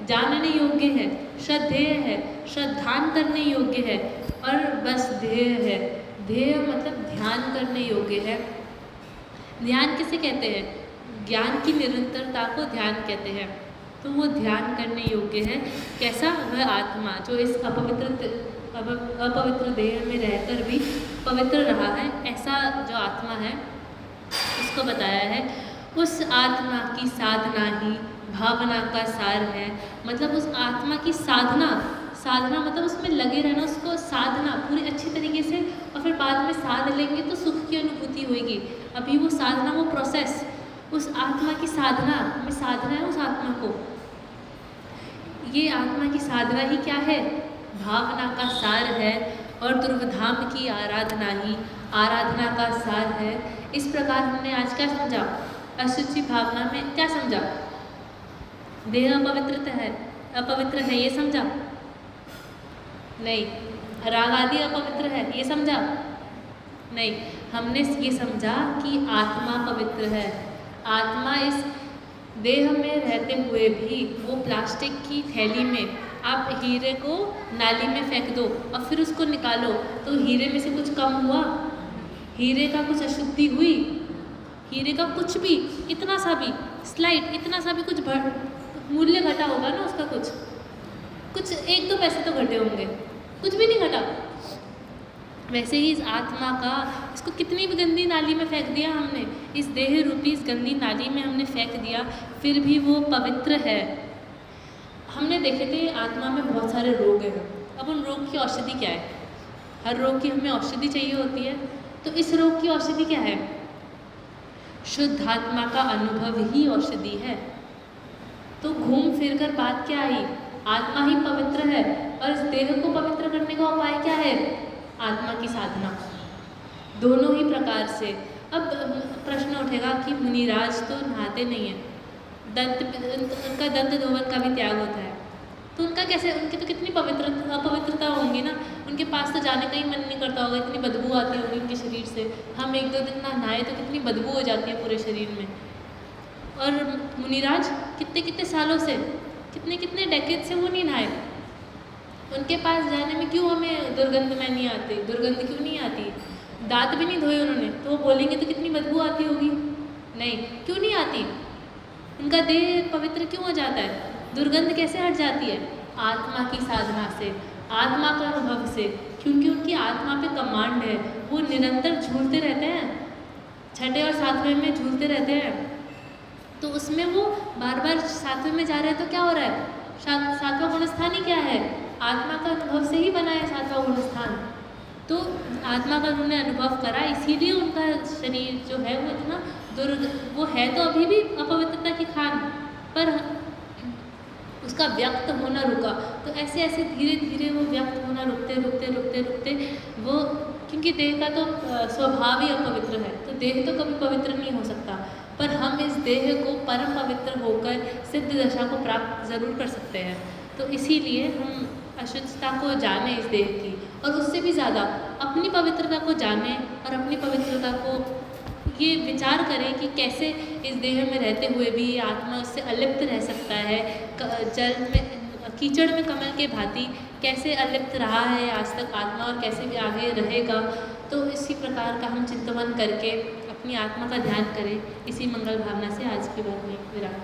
जानने योग्य है, श्रद्धेय है, श्रद्धान करने योग्य है, और बस ध्येय है। ध्येय मतलब ध्यान करने योग्य है। ध्यान किसे कहते हैं? ज्ञान की निरंतरता को ध्यान कहते हैं। तो वो ध्यान करने योग्य है। कैसा? वह आत्मा जो इस अपवित्र देह में रहकर भी पवित्र रहा है, ऐसा जो आत्मा है उसको बताया है। उस आत्मा की साधना ही भावना का सार है। मतलब उस आत्मा की साधना मतलब उसमें लगे रहना, उसको साधना पूरी अच्छी तरीके से, और फिर बाद में साध लेंगे तो सुख की अनुभूति होगी। अभी वो साधना, वो प्रोसेस, उस आत्मा की साधना में साधना है उस आत्मा को। ये आत्मा की साधना ही क्या है? भावना का सार है, और ध्रुवधाम की आराधना ही आराधना का सार है। इस प्रकार हमने आज क्या समझा? अशुचि भावना में क्या समझा? देह अपवित्र है ये समझा? नहीं। राग आदि अपवित्र है ये समझा? नहीं। हमने ये समझा कि आत्मा पवित्र है। आत्मा इस देह में रहते हुए भी, वो प्लास्टिक की थैली में आप हीरे को नाली में फेंक दो और फिर उसको निकालो, तो हीरे में से कुछ कम हुआ? हीरे का कुछ अशुद्धि हुई? हीरे का कुछ भी, इतना सा भी स्लाइड, इतना सा भी कुछ मूल्य घटा होगा ना उसका, कुछ 1-2 पैसे तो घटे होंगे, कुछ भी नहीं घटा। वैसे ही इस आत्मा का, इसको कितनी भी गंदी नाली में फेंक दिया हमने, इस देह रूपी इस गंदी नाली में हमने फेंक दिया, फिर भी वो पवित्र है। हमने देखे थे आत्मा में बहुत सारे रोग हैं। अब उन रोग की औषधि क्या है? हर रोग की हमें औषधि चाहिए होती है, तो इस रोग की औषधि क्या है? शुद्ध आत्मा का अनुभव ही औषधि है। तो घूम फिर कर बात क्या आई? आत्मा ही पवित्र है, और इस देह को पवित्र करने का उपाय क्या है? आत्मा की साधना। दोनों ही प्रकार से। अब प्रश्न उठेगा कि मुनिराज तो नहाते नहीं हैं, उनका दंत धोवन का भी त्याग होता है, तो उनका कैसे? उनकी तो कितनी अपवित्रता होंगी ना, उनके पास तो जाने का ही मन नहीं करता होगा, इतनी बदबू आती होगी उनके शरीर से। हम 1-2 दिन ना नहाए तो कितनी बदबू हो जाती है पूरे शरीर में। और मुनिराज कितने कितने सालों से, कितने कितने डेकेड से वो नहीं नहाए। उनके पास जाने में क्यों हमें दुर्गंध में नहीं आती, दुर्गंध क्यों नहीं आती? दांत भी नहीं धोए उन्होंने, तो वो बोलेंगे तो कितनी बदबू आती होगी? नहीं, क्यों नहीं आती? उनका देह पवित्र क्यों हो जाता है? दुर्गंध कैसे हट जाती है? आत्मा की साधना से, आत्मा का अनुभव से, क्योंकि उनकी आत्मा पे कमांड है। वो निरंतर झूलते रहते हैं, छठे और सातवें में झूलते रहते हैं। तो उसमें वो बार बार सातवें में जा रहे हैं तो क्या हो रहा है? सातवां गुणस्थान ही क्या है? आत्मा का अनुभव से ही बना है सातवां गुणस्थान। तो आत्मा का उन्होंने अनुभव करा, इसीलिए उनका शरीर जो है वो इतना वो है तो अभी भी अपवित्रता की खान, पर उसका व्यक्त होना रुका। तो ऐसे ऐसे धीरे धीरे वो व्यक्त होना रुकते रुकते रुकते रुकते वो, क्योंकि देह का तो स्वभाव ही अपवित्र है, तो देह तो कभी पवित्र नहीं हो सकता, पर हम इस देह को परम पवित्र होकर सिद्ध दशा को प्राप्त ज़रूर कर सकते हैं। तो इसीलिए हम अशुद्धता को जाने इस देह की, और उससे भी ज़्यादा अपनी पवित्रता को जाने और अपनी पवित्रता को ये विचार करें कि कैसे इस देह में रहते हुए भी आत्मा उससे अलिप्त रह सकता है। जल में, कीचड़ में कमल के भांति कैसे अलिप्त रहा है आज तक आत्मा, और कैसे भी आगे रहेगा। तो इसी प्रकार का हम चिंतन करके अपनी आत्मा का ध्यान करें। इसी मंगल भावना से आज की बात में विराम।